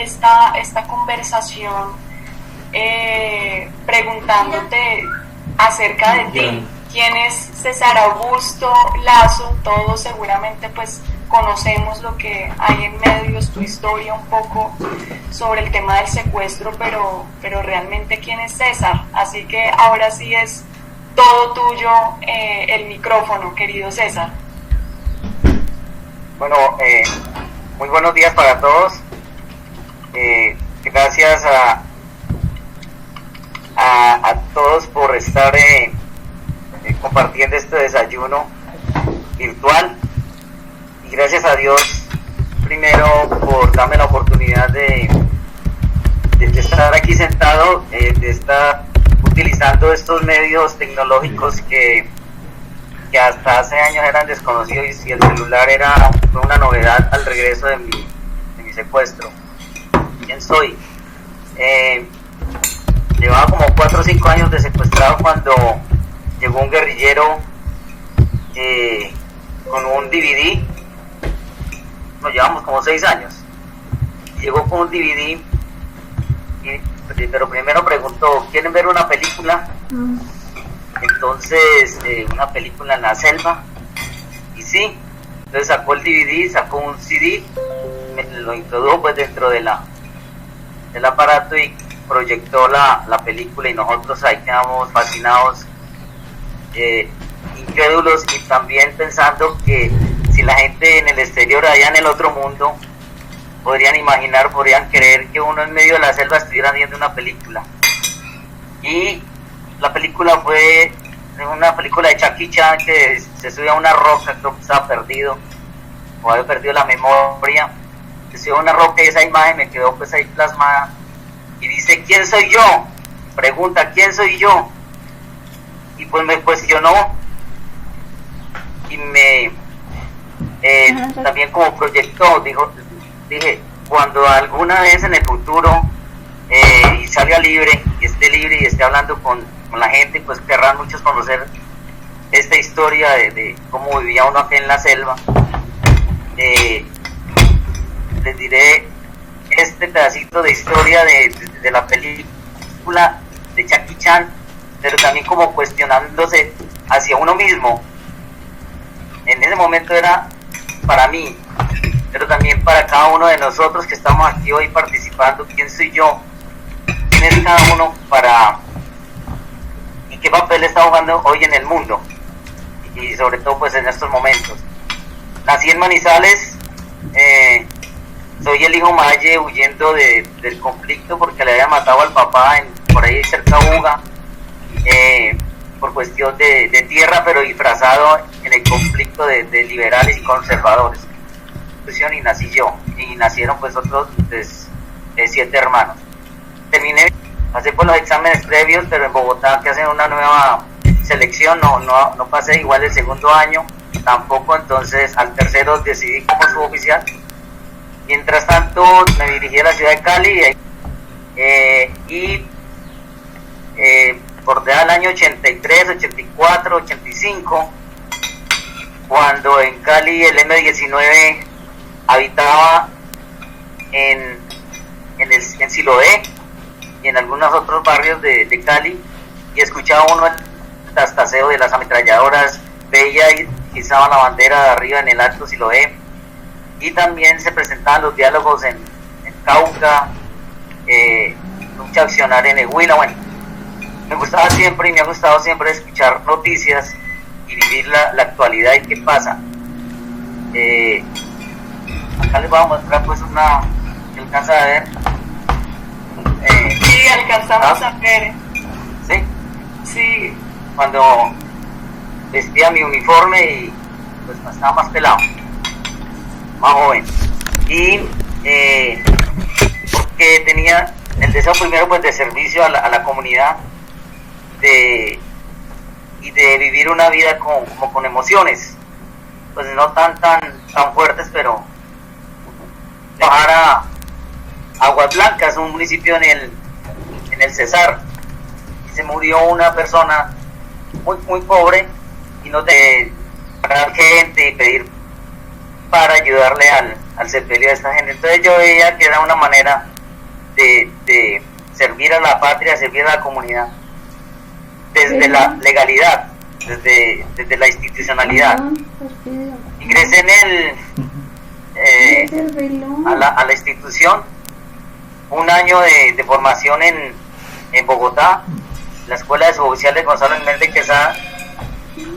esta conversación preguntándote acerca de ti. ¿Quién es César Augusto Lazo? Todos seguramente pues conocemos lo que hay en medios, tu historia un poco sobre el tema del secuestro, pero realmente ¿quién es César? Así que ahora sí es todo tuyo el micrófono, querido César. Bueno, muy buenos días para todos. Gracias a todos por estar compartiendo este desayuno virtual, y gracias a Dios primero por darme la oportunidad de estar aquí sentado, de estar utilizando estos medios tecnológicos que hasta hace años eran desconocidos, y el celular fue una novedad al regreso de mi secuestro. ¿Quién soy? Llevaba como 4 o 5 años de secuestrado cuando llegó un guerrillero con un DVD. Nos llevamos como 6 años. Llegó con un DVD, pero primero preguntó: ¿quieren ver una película? Entonces, una película en la selva. Y sí, entonces sacó el DVD, sacó un CD, lo introdujo pues dentro del aparato y proyectó la película, y nosotros ahí quedamos fascinados, incrédulos, y también pensando que si la gente en el exterior, allá en el otro mundo, podrían creer que uno en medio de la selva estuviera viendo una película. Y la película fue una película de Jackie Chan, que se sube a una roca, creo que estaba perdido o había perdido la memoria, se sube a una roca, y esa imagen me quedó pues ahí plasmada, y dice: ¿quién soy yo? Pregunta: ¿quién soy yo? Y pues me cuestionó, y me también como proyectó, dije: cuando alguna vez en el futuro y salga libre, y esté hablando con la gente, pues querrán muchos conocer esta historia de cómo vivía uno aquí en la selva. Les diré este pedacito de historia de la película de Jackie Chan, pero también como cuestionándose hacia uno mismo. En ese momento era para mí, pero también para cada uno de nosotros que estamos aquí hoy participando. ¿Quién soy yo? ¿Quién es cada uno y qué papel está jugando hoy en el mundo? Y sobre todo pues en estos momentos. Nací en Manizales, soy el hijo maye, huyendo del conflicto porque le había matado al papá por ahí cerca de Buga, por cuestión de tierra, pero disfrazado en el conflicto de liberales y conservadores. Y nací yo, y nacieron pues otros 7 hermanos. Pasé por los exámenes previos, pero en Bogotá, que hacen una nueva selección, no pasé. Igual el segundo año tampoco, entonces al tercero decidí como suboficial. Mientras tanto me dirigí a la ciudad de Cali, y por el año 83, 84, 85, cuando en Cali el M-19 habitaba en Siloé y en algunos otros barrios de Cali, y escuchaba uno el tastaseo de las ametralladoras, veía y izaban la bandera de arriba en el Alto Siloé, y también se presentaban los diálogos en Cauca, lucha accionar en el Huila. Bueno, me gustaba siempre y me ha gustado siempre escuchar noticias y vivir la actualidad y qué pasa. Acá les voy a mostrar pues una que alcanza a ver. Sí, alcanzamos a ver. ¿Sí? Sí. Cuando vestía mi uniforme y pues estaba más pelado, más joven, y porque tenía el deseo primero pues de servicio a la comunidad, y de vivir una vida como con emociones, pues no tan fuertes, pero bajar a Aguas Blancas, un municipio en el Cesar, y se murió una persona muy pobre, y no de parar gente y pedir para ayudarle al sepelio de esta gente. Entonces yo veía que era una manera de servir a la patria, servir a la comunidad, desde la legalidad, desde la institucionalidad. Ingresé a la institución, un año de formación en Bogotá, la Escuela de Suboficiales Gonzalo Jiménez de Quesada,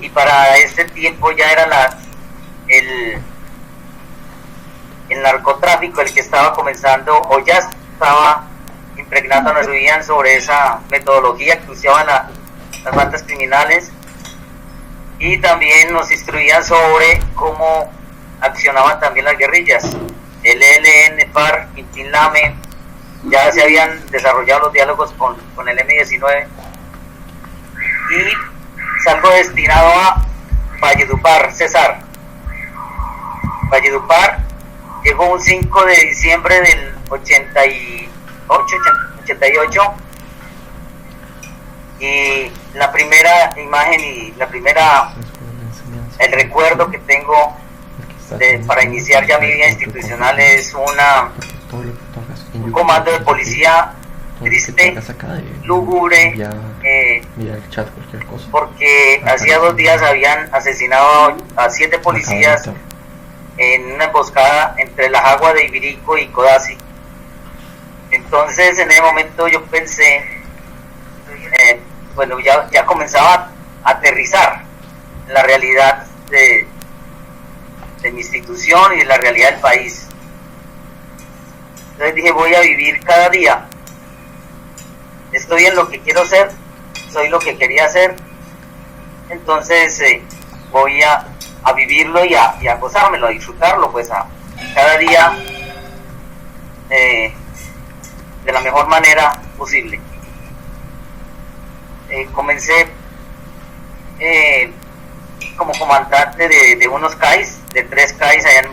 y para este tiempo ya era el narcotráfico el que estaba comenzando, o ya estaba impregnando, nos subían sobre esa metodología que usaban las bandas criminales, y también nos instruían sobre cómo accionaban también las guerrillas, el ELN, FARC, Intin Lame. Ya se habían desarrollado los diálogos con el M-19, y salgo destinado a Valledupar, Cesar. Valledupar llegó un 5 de diciembre del 88, y la primera imagen y el recuerdo que tengo para iniciar ya mi vida institucional es un comando de policía triste, lúgubre, porque hacía 2 días habían asesinado a 7 policías en una emboscada entre la Jagua de Ibirico y Codazzi. Entonces en ese momento yo pensé, bueno, ya comenzaba a aterrizar la realidad de mi institución y de la realidad del país. Entonces dije, voy a vivir cada día. Estoy en lo que quiero ser, soy lo que quería ser. Entonces voy a vivirlo y a gozármelo, a disfrutarlo, pues cada día de la mejor manera posible. Comencé como comandante de unos CAIs, de 3 CAIs allá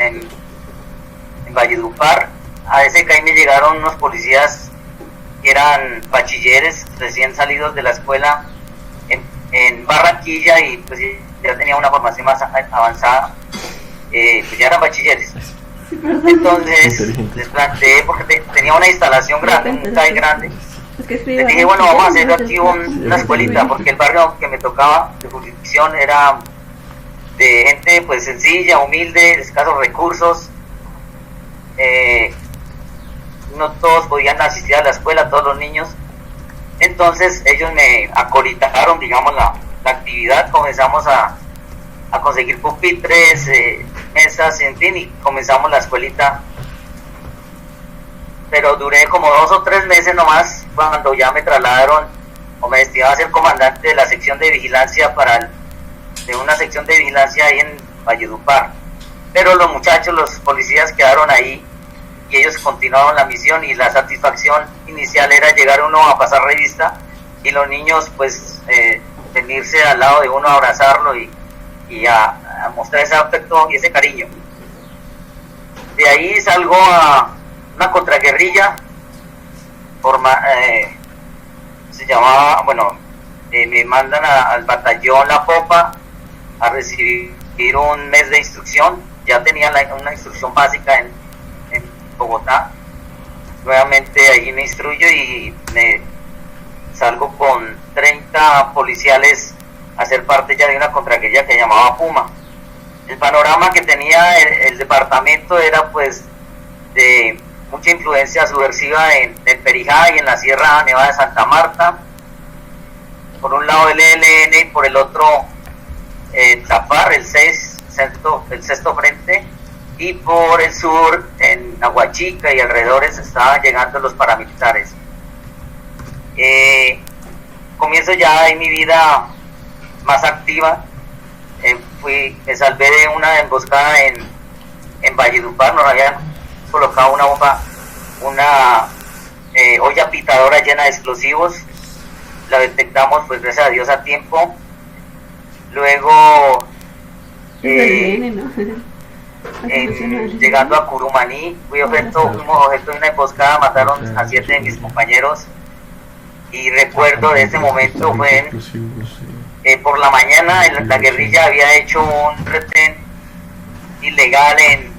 en Valledupar. A ese CAI me llegaron unos policías que eran bachilleres recién salidos de la escuela en Barranquilla, y pues ya tenía una formación más avanzada, pues ya eran bachilleres. Entonces les planteé, porque tenía una instalación grande, un CAI grande. Les dije, bueno, vamos a hacer aquí una escuelita, porque el barrio que me tocaba de jurisdicción era de gente pues sencilla, humilde, de escasos recursos. No todos podían asistir a la escuela, todos los niños. Entonces ellos me acolitaron, digamos, la actividad. Comenzamos a conseguir pupitres, mesas, en fin, y comenzamos la escuelita. Pero duré como 2 o 3 meses nomás, cuando ya me trasladaron o me destinaron a ser comandante de la sección de vigilancia de una sección de vigilancia ahí en Valledupar. Pero los muchachos, los policías quedaron ahí, y ellos continuaron la misión, y la satisfacción inicial era llegar uno a pasar revista y los niños pues venirse al lado de uno a abrazarlo y a mostrar ese afecto y ese cariño. De ahí salgo a una contraguerrilla, se llamaba, bueno, me mandan al batallón La Popa a recibir un mes de instrucción. Ya tenía una instrucción básica en Bogotá. Nuevamente ahí me instruyo y me salgo con 30 policiales a ser parte ya de una contraguerrilla que llamaba Puma. El panorama que tenía el departamento era pues de mucha influencia subversiva en el Perijá y en la Sierra Nevada de Santa Marta. Por un lado el ELN y por el otro Tapar, el sexto frente, y por el sur, en Aguachica y alrededores, estaban llegando los paramilitares. Comienzo ya en mi vida más activa. Me salvé de una emboscada en Valledupar. Nos habían colocado una bomba, una olla pitadora llena de explosivos. La detectamos, pues gracias a Dios, a tiempo. Luego llegando a Curumaní, fuimos objeto de una emboscada, mataron a 7 de mis compañeros, y recuerdo de ese momento fue por la mañana la guerrilla había hecho un retén ilegal en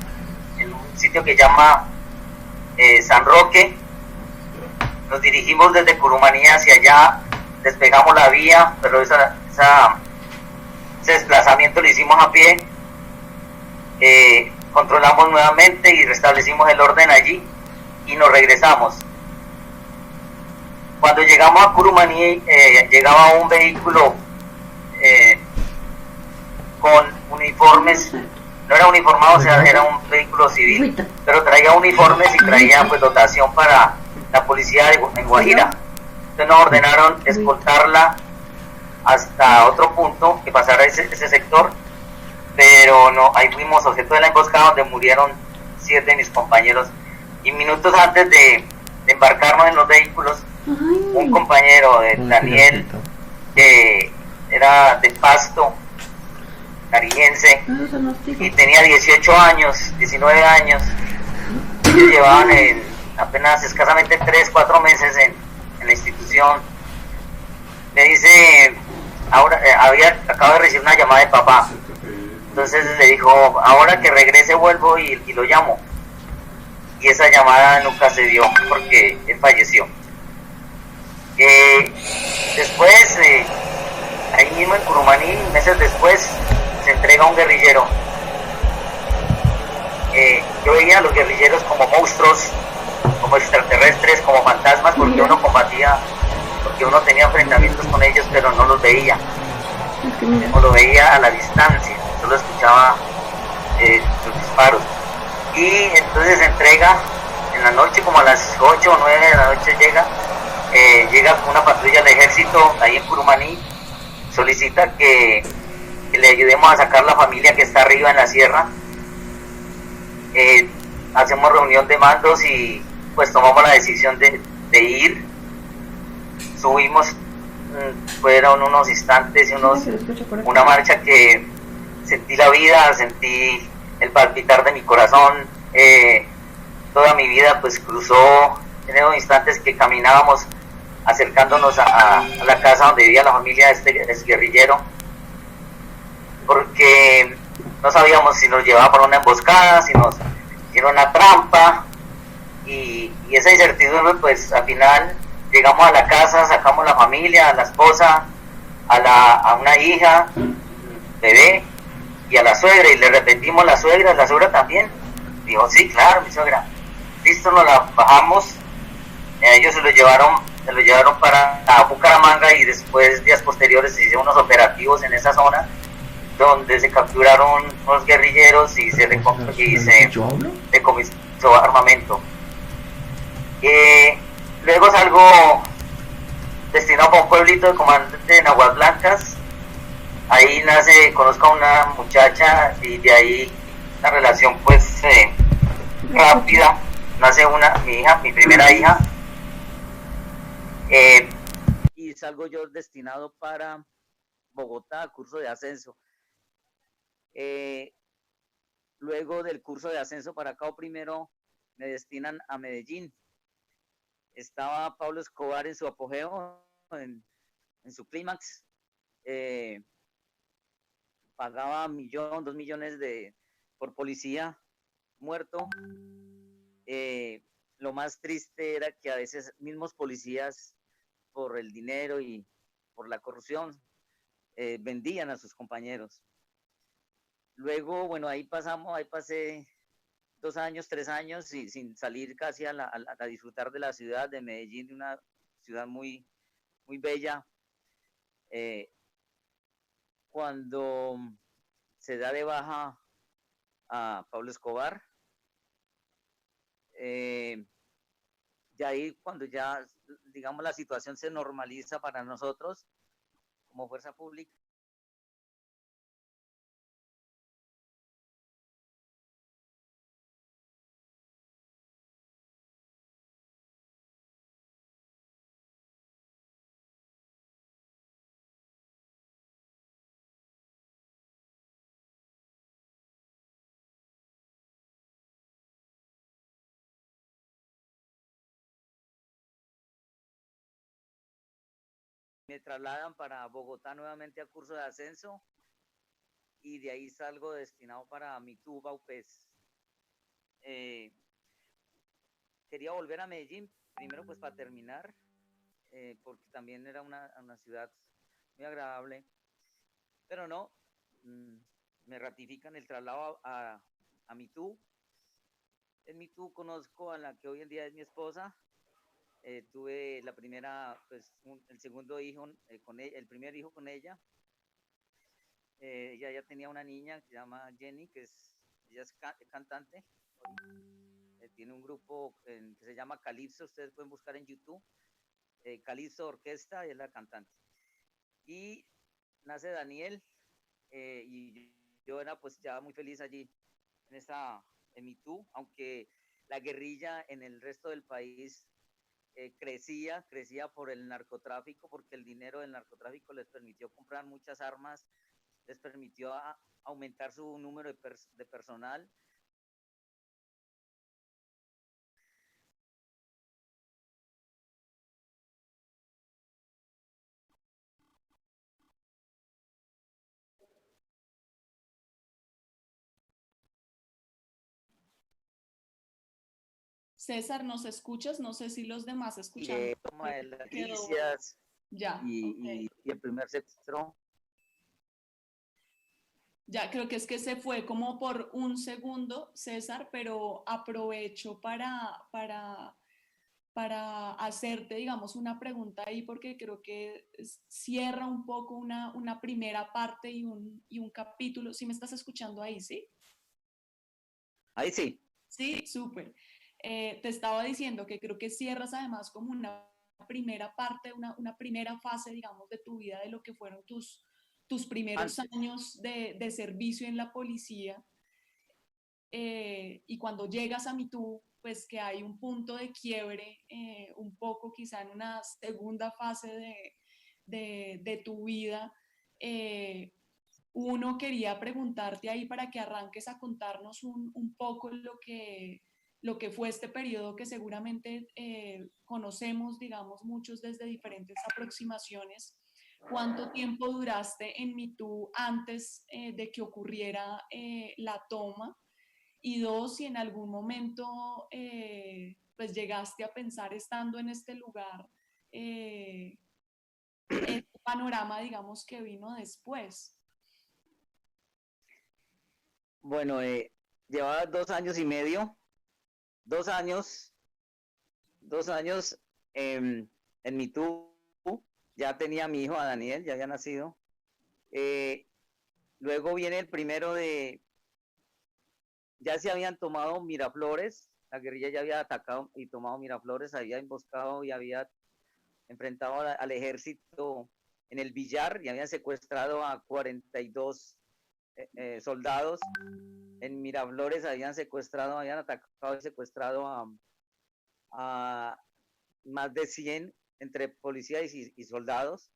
un sitio que llama San Roque. Nos dirigimos desde Curumaní hacia allá, despegamos la vía, pero ese desplazamiento lo hicimos a pie. Controlamos nuevamente y restablecimos el orden allí y nos regresamos. Cuando llegamos a Curumaní, llegaba un vehículo con uniformes, no era uniformado, o sea, era un vehículo civil, pero traía uniformes y traía pues dotación para la policía en Guajira. Entonces nos ordenaron escoltarla hasta otro punto, que pasara ese sector, pero no, ahí fuimos objeto de la emboscada donde murieron 7 de mis compañeros. Y minutos antes de embarcarnos en los vehículos, un compañero de Daniel, que era de Pasto, cariñense, y tenía 18 años, 19 años, ellos llevaban apenas escasamente 3-4 meses en la institución. Me dice, ahora acabo de recibir una llamada de papá, entonces le dijo, ahora que regrese vuelvo y lo llamo. Y esa llamada nunca se dio porque él falleció. Después, ahí mismo en Curumaní, meses después, se entrega un guerrillero. Yo veía a los guerrilleros como monstruos, como extraterrestres, como fantasmas, porque uno combatía, porque uno tenía enfrentamientos con ellos, pero no los veía. No lo veía a la distancia, solo escuchaba los disparos. Y entonces se entrega en la noche, como a las 8 o 9 de la noche llega una patrulla del ejército ahí en Curumaní, solicita que le ayudemos a sacar la familia que está arriba en la sierra. Hacemos reunión de mandos y pues tomamos la decisión de ir. Subimos, fueron unos instantes y una marcha que sentí la vida, sentí el palpitar de mi corazón. Toda mi vida pues cruzó en esos instantes que caminábamos acercándonos a la casa donde vivía la familia de este guerrillero, porque no sabíamos si nos llevaba por una emboscada, si nos hicieron una trampa, y esa incertidumbre pues al final llegamos a la casa, sacamos la familia, a la esposa, a una hija, bebé, y a la suegra, y le repetimos la suegra también. Dijo, sí, claro, mi suegra. Listo, nos la bajamos. Ellos se lo llevaron para Bucaramanga, y después, días posteriores, se hicieron unos operativos en esa zona donde se capturaron unos guerrilleros y se decomisó armamento. Luego salgo destinado para un pueblito de comandante de Aguas Blancas. Ahí conozco a una muchacha, y de ahí la relación pues rápida. Nace mi primera hija. Y salgo yo destinado para Bogotá, curso de ascenso. Luego del curso de ascenso para Cabo Primero, me destinan a Medellín. Estaba Pablo Escobar en su apogeo, en su clímax. Pagaba 1 millón, 2 millones por policía muerto. Lo más triste era que a veces mismos policías, por el dinero y por la corrupción, vendían a sus compañeros. Luego, bueno, ahí pasé 2 años, 3 años sin salir casi a disfrutar de la ciudad de Medellín, una ciudad muy, muy bella. Cuando se da de baja a Pablo Escobar, de ahí cuando ya, digamos, la situación se normaliza para nosotros como fuerza pública, me trasladan para Bogotá nuevamente a curso de ascenso, y de ahí salgo destinado para Mituba, UPES. quería volver a Medellín, primero pues para terminar, porque también era una ciudad muy agradable, pero no, me ratifican el traslado a Mitú. En Mitú conozco a la que hoy en día es mi esposa. Tuve la primera, pues el segundo hijo con ella, el primer hijo con ella. Ella ya tenía una niña que se llama Jenny, ella es cantante. Tiene un grupo que se llama Calypso, ustedes pueden buscar en YouTube. Calypso Orquesta, es la cantante. Y nace Daniel, y yo era pues ya muy feliz allí en Mitú, aunque la guerrilla en el resto del país crecía por el narcotráfico, porque el dinero del narcotráfico les permitió comprar muchas armas, les permitió aumentar su número de personal. César, ¿nos escuchas? No sé si los demás escuchan. Y toma de las milicias ya, y el primer secuestro. Ya, creo que es que se fue como por un segundo, César, pero aprovecho para hacerte, digamos, una pregunta ahí, porque creo que cierra un poco una primera parte y un capítulo. ¿Sí me estás escuchando ahí, sí? Ahí sí. Sí, súper. Te estaba diciendo que creo que cierras además como una primera parte, una primera fase, digamos, de tu vida, de lo que fueron tus primeros años de servicio en la policía. Y cuando llegas a Mitú, pues que hay un punto de quiebre, un poco quizá en una segunda fase de tu vida. Uno quería preguntarte ahí para que arranques a contarnos un poco lo que fue este periodo que seguramente conocemos, digamos, muchos desde diferentes aproximaciones. ¿Cuánto tiempo duraste en Mitú antes de que ocurriera la toma? Y dos, si en algún momento pues llegaste a pensar estando en este lugar, el panorama, digamos, que vino después. Bueno, llevaba 2 años y medio, 2 años en Mitú. Ya tenía a mi hijo, a Daniel, ya había nacido. Luego viene el primero ya se habían tomado Miraflores, la guerrilla ya había atacado y tomado Miraflores, había emboscado y había enfrentado al ejército en el Villar y habían secuestrado a 42 soldados. En Miraflores habían atacado y secuestrado a más de 100 entre policías y soldados.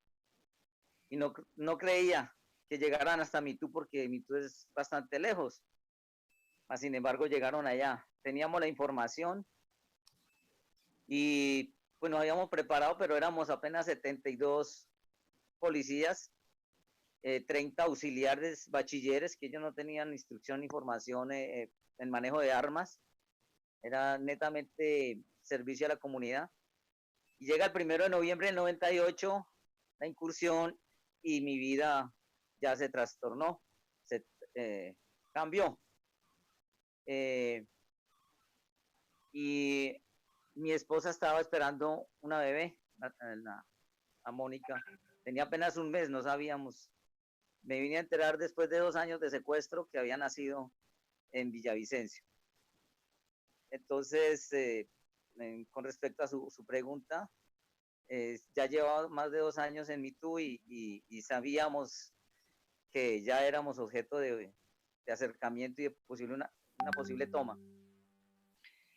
Y no creía que llegaran hasta Mitú, porque Mitú es bastante lejos. Sin embargo, llegaron allá. Teníamos la información y pues nos habíamos preparado, pero éramos apenas 72 policías, 30 auxiliares, bachilleres, que ellos no tenían instrucción ni formación en manejo de armas. Era netamente servicio a la comunidad. Y llega el 1 de noviembre del 98, la incursión, y mi vida ya se trastornó, se cambió. Y mi esposa estaba esperando una bebé, a Mónica. Tenía apenas un mes, no sabíamos. Me vine a enterar después de 2 años de secuestro que había nacido en Villavicencio. Entonces, con respecto a su pregunta, ya llevaba más de 2 años en Mitú y sabíamos que ya éramos objeto de acercamiento y de una posible toma.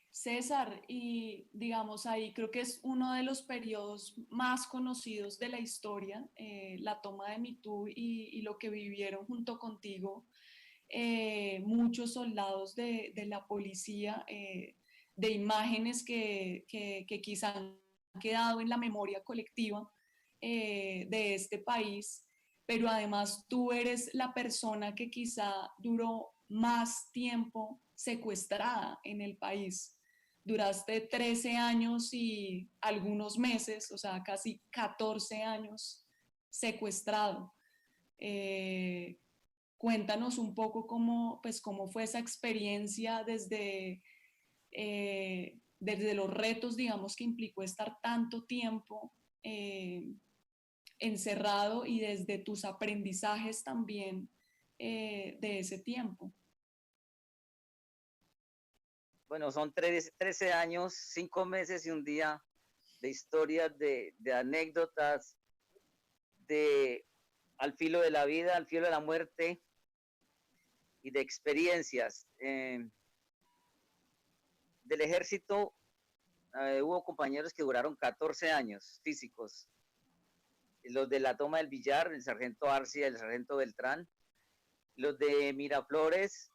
César, y digamos ahí creo que es uno de los periodos más conocidos de la historia, la toma de Mitú y lo que vivieron junto contigo muchos soldados de la policía, de imágenes que quizá han quedado en la memoria colectiva de este país, pero además tú eres la persona que quizá duró más tiempo secuestrada en el país. duraste 13 años y algunos meses, o sea, casi 14 años secuestrado. Eh, Cuéntanos un poco cómo, pues, cómo fue esa experiencia desde los retos, digamos, que implicó estar tanto tiempo encerrado y desde tus aprendizajes también de ese tiempo. Bueno, son 13 años, 5 meses y un día de historias, de anécdotas, de al filo de la vida, al filo de la muerte y de experiencias. Del ejército hubo compañeros que duraron 14 años físicos. Los de la toma del Villar, el sargento Arcia y el sargento Beltrán. Los de Miraflores,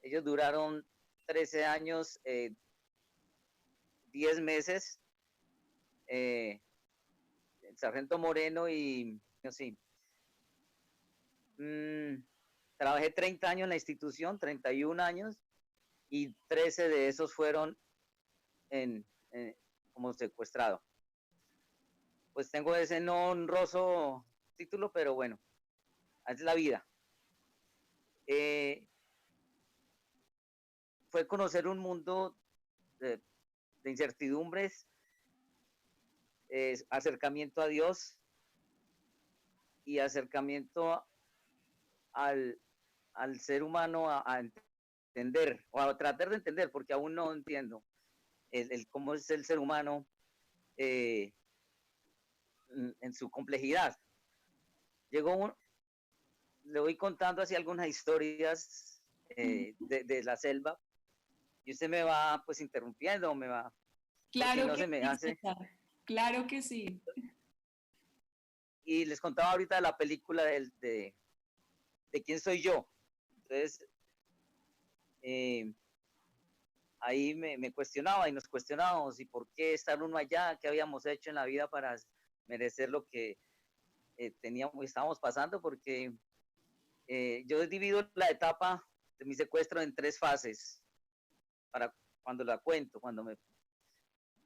ellos duraron 13 años, 10 meses. El sargento Moreno y, no sé, trabajé 30 años en la institución, 31 años, y 13 de esos fueron como secuestrado. Pues tengo ese no honroso título, pero bueno, es la vida. Fue conocer un mundo de incertidumbres, acercamiento a Dios y acercamiento al ser humano a entender, o a tratar de entender, porque aún no entiendo cómo es el ser humano en su complejidad. Le voy contando así algunas historias de la selva, y usted me va pues interrumpiendo, me va, porque Claro no que se me sí, hace. César. Claro que sí. Y les contaba ahorita la película de quién soy yo. Entonces, ahí me cuestionaba y nos cuestionábamos, y por qué estar uno allá, qué habíamos hecho en la vida para merecer lo que estábamos pasando, porque yo divido la etapa de mi secuestro en 3 fases, para cuando la cuento,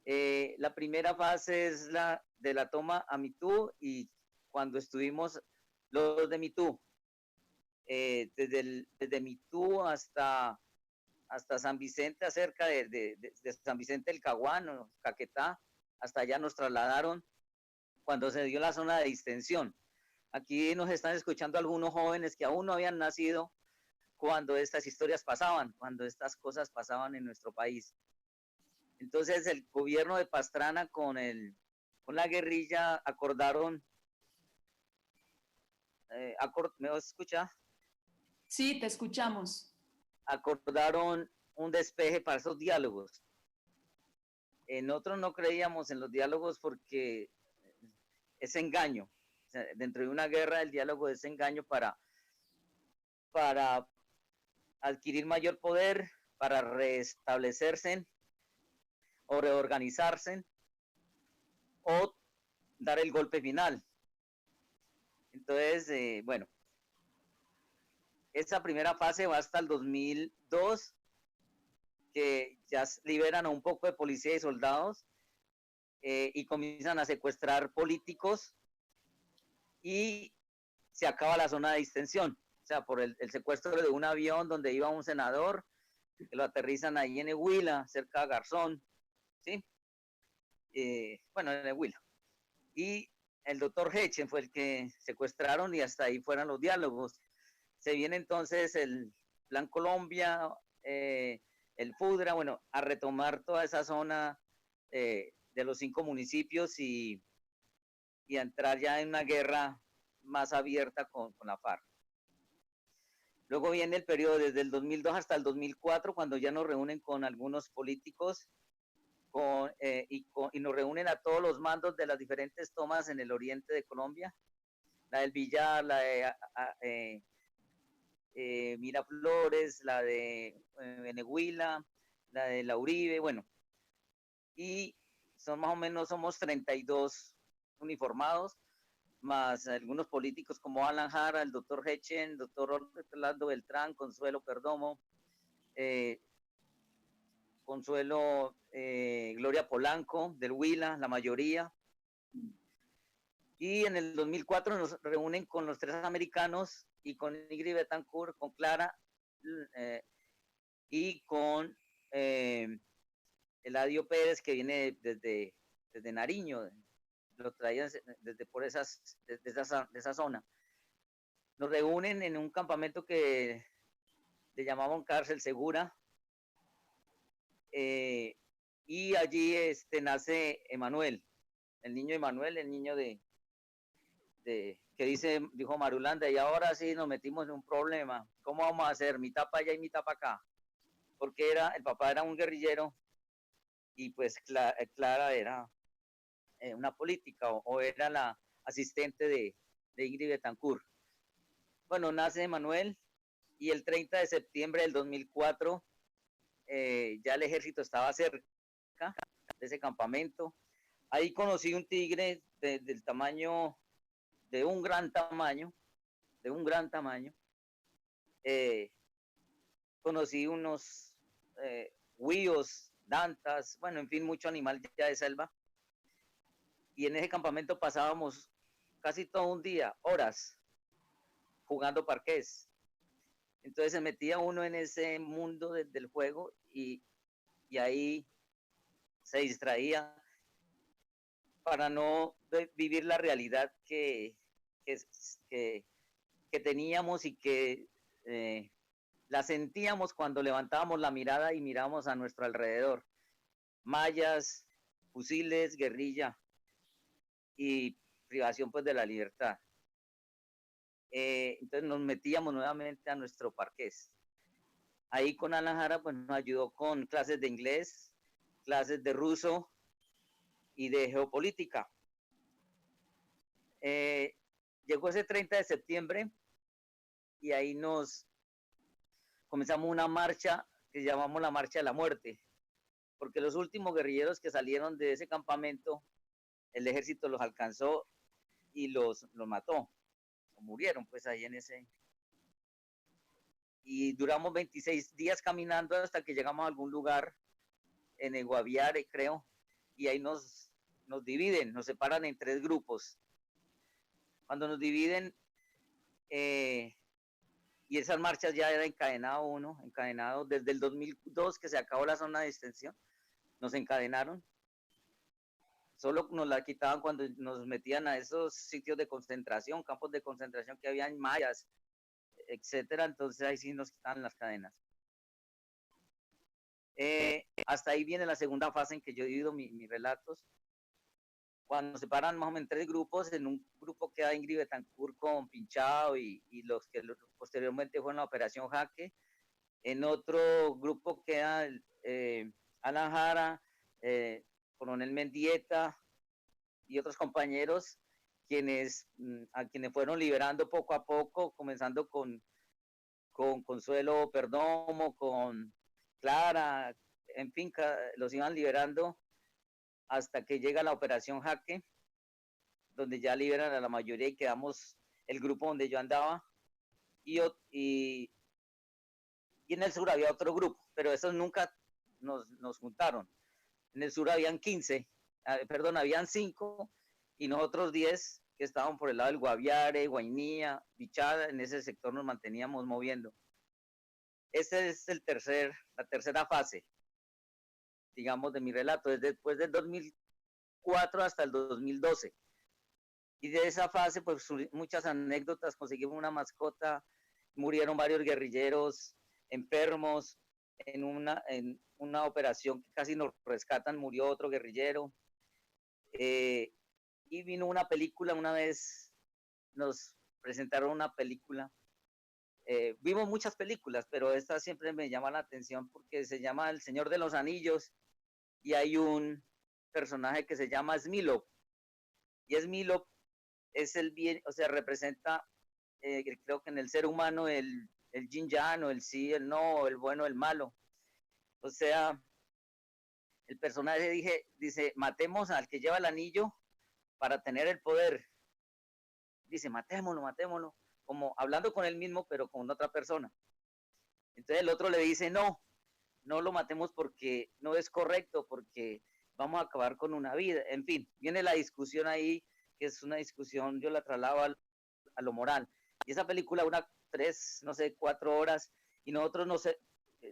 la primera fase es la de la toma a Mitú, y cuando estuvimos los de Mitú, desde Mitú hasta San Vicente, cerca de San Vicente del Caguán o Caquetá, hasta allá nos trasladaron cuando se dio la zona de distensión. Aquí nos están escuchando algunos jóvenes que aún no habían nacido cuando estas historias pasaban, cuando estas cosas pasaban en nuestro país. Entonces el gobierno de Pastrana con la guerrilla acordaron, ¿me escucha? Sí, te escuchamos. Acordaron un despeje para esos diálogos. Nosotros no creíamos en los diálogos porque es engaño. O sea, dentro de una guerra el diálogo es engaño para adquirir mayor poder, para restablecerse o reorganizarse o dar el golpe final. Entonces, bueno, esa primera fase va hasta el 2002, que ya liberan a un poco de policía y soldados y comienzan a secuestrar políticos, y se acaba la zona de distensión. O sea, por el secuestro de un avión donde iba un senador, que lo aterrizan ahí en Ehuila, cerca de Garzón, ¿sí? Bueno, en Ehuila. Y el doctor Hechen fue el que secuestraron, y hasta ahí fueron los diálogos. Se viene entonces el Plan Colombia, el FUDRA, bueno, a retomar toda esa zona de los 5 municipios y a entrar ya en una guerra más abierta con la FARC. Luego viene el periodo desde el 2002 hasta el 2004, cuando ya nos reúnen con algunos políticos y nos reúnen a todos los mandos de las diferentes tomas en el oriente de Colombia, la del Villar, la de Miraflores, la de Venezuela, la de la Uribe, bueno, y son más o menos, somos 32 uniformados, más algunos políticos como Alan Jara, el doctor Hechen, el doctor Orlando Beltrán, Consuelo Perdomo, Consuelo, Gloria Polanco, del Huila, la mayoría. Y en el 2004 nos reúnen con los 3 americanos y con Ingrid Betancourt, con Clara y con Eladio Pérez, que viene desde Nariño, lo traían desde por de esa zona. Nos reúnen en un campamento que le llamaban Cárcel Segura, y allí nace Emanuel, el niño Emanuel, el niño que dijo Marulanda, y ahora sí nos metimos en un problema. ¿Cómo vamos a hacer? Mitad para allá y mitad para acá. Porque el papá era un guerrillero y pues Clara era una política o era la asistente de Ingrid Betancourt. Bueno, nace Emanuel y el 30 de septiembre del 2004 ya el ejército estaba cerca de ese campamento. Ahí conocí un tigre del tamaño, de un gran tamaño. Conocí unos huíos, dantas, bueno, en fin, mucho animal ya de selva. Y en ese campamento pasábamos casi todo un día, horas, jugando parqués. Entonces se metía uno en ese mundo del juego y ahí se distraía para no vivir la realidad que teníamos y que la sentíamos cuando levantábamos la mirada y mirábamos a nuestro alrededor. Mallas, fusiles, guerrilla y privación pues de la libertad. Entonces nos metíamos nuevamente a nuestro parqués. Ahí con Alan Jara pues nos ayudó con clases de inglés, clases de ruso y de geopolítica. Llegó ese 30 de septiembre y ahí comenzamos una marcha que llamamos la Marcha de la Muerte, porque los últimos guerrilleros que salieron de ese campamento, el ejército los alcanzó y los mató, o murieron pues ahí en ese. Y duramos 26 días caminando hasta que llegamos a algún lugar en el Guaviare, creo, y ahí nos dividen, nos separan en 3 grupos. Cuando nos dividen, y esas marchas ya era encadenado desde el 2002 que se acabó la zona de extensión, nos encadenaron. Solo nos la quitaban cuando nos metían a esos sitios de concentración, campos de concentración que había en mayas, etcétera. Entonces ahí sí nos quitaban las cadenas. Hasta ahí viene la segunda fase en que yo he dividido mis relatos. Cuando nos separan más o menos 3 grupos, en un grupo queda Ingrid Betancourt con Pinchao y los que posteriormente fueron la Operación Jaque. En otro grupo queda Alan Jara, Coronel Mendieta y otros compañeros a quienes fueron liberando poco a poco, comenzando con Consuelo Perdomo, con Clara, en fin, los iban liberando hasta que llega la Operación Jaque, donde ya liberan a la mayoría y quedamos el grupo donde yo andaba, y en el sur había otro grupo, pero esos nunca nos juntaron. En el sur habían 5, y nosotros 10 que estaban por el lado del Guaviare, Guainía, Bichada, en ese sector nos manteníamos moviendo. Esta es la tercera fase, digamos, de mi relato, después del 2004 hasta el 2012. Y de esa fase, pues muchas anécdotas, conseguimos una mascota, murieron varios guerrilleros enfermos, en una operación que casi nos rescatan, murió otro guerrillero, y vino una película, una vez nos presentaron una película, vimos muchas películas, pero esta siempre me llama la atención porque se llama El Señor de los Anillos, y hay un personaje que se llama Smilov, y Smilov es el bien, o sea, representa, creo que en el ser humano, el yin yang, o el sí, el no, el bueno, el malo. O sea, el personaje dice, matemos al que lleva el anillo para tener el poder. Dice, matémoslo, como hablando con él mismo, pero con otra persona. Entonces el otro le dice, no no lo matemos porque no es correcto, porque vamos a acabar con una vida. En fin, viene la discusión ahí, que es una discusión, yo la traslado a lo moral. Y esa película, una 3, no sé, 4 horas, y nosotros, no sé,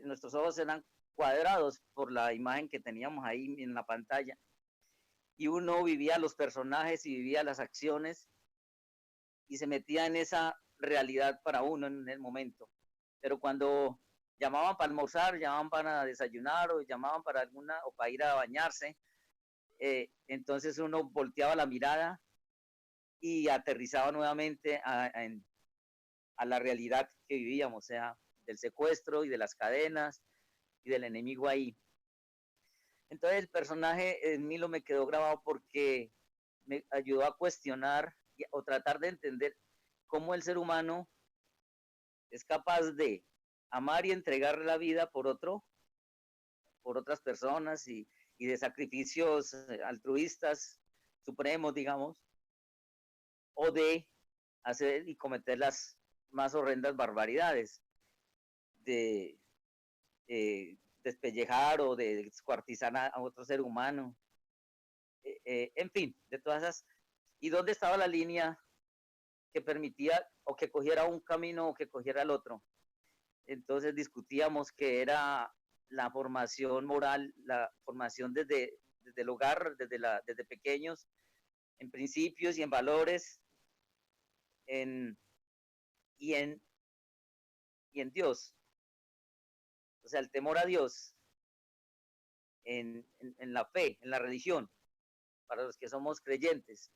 nuestros ojos eran cuadrados por la imagen que teníamos ahí en la pantalla. Y uno vivía los personajes y vivía las acciones y se metía en esa realidad para uno en el momento. Pero cuando llamaban para almorzar, llamaban para desayunar o llamaban para alguna o para ir a bañarse, entonces uno volteaba la mirada y aterrizaba nuevamente a la realidad que vivíamos, o sea, del secuestro y de las cadenas y del enemigo ahí. Entonces el personaje en mí lo me quedó grabado porque me ayudó a cuestionar o tratar de entender cómo el ser humano es capaz de amar y entregar la vida por otras personas y de sacrificios altruistas supremos, digamos, o de hacer y cometer las más horrendas barbaridades de despellejar o de descuartizar a otro ser humano, en fin, de todas esas. ¿Y dónde estaba la línea que permitía o que cogiera un camino o que cogiera el otro? Entonces discutíamos que era la formación moral, la formación desde el hogar, desde pequeños, en principios y en valores, en, y, en, y en Dios. O sea, el temor a Dios, en la fe, en la religión, para los que somos creyentes.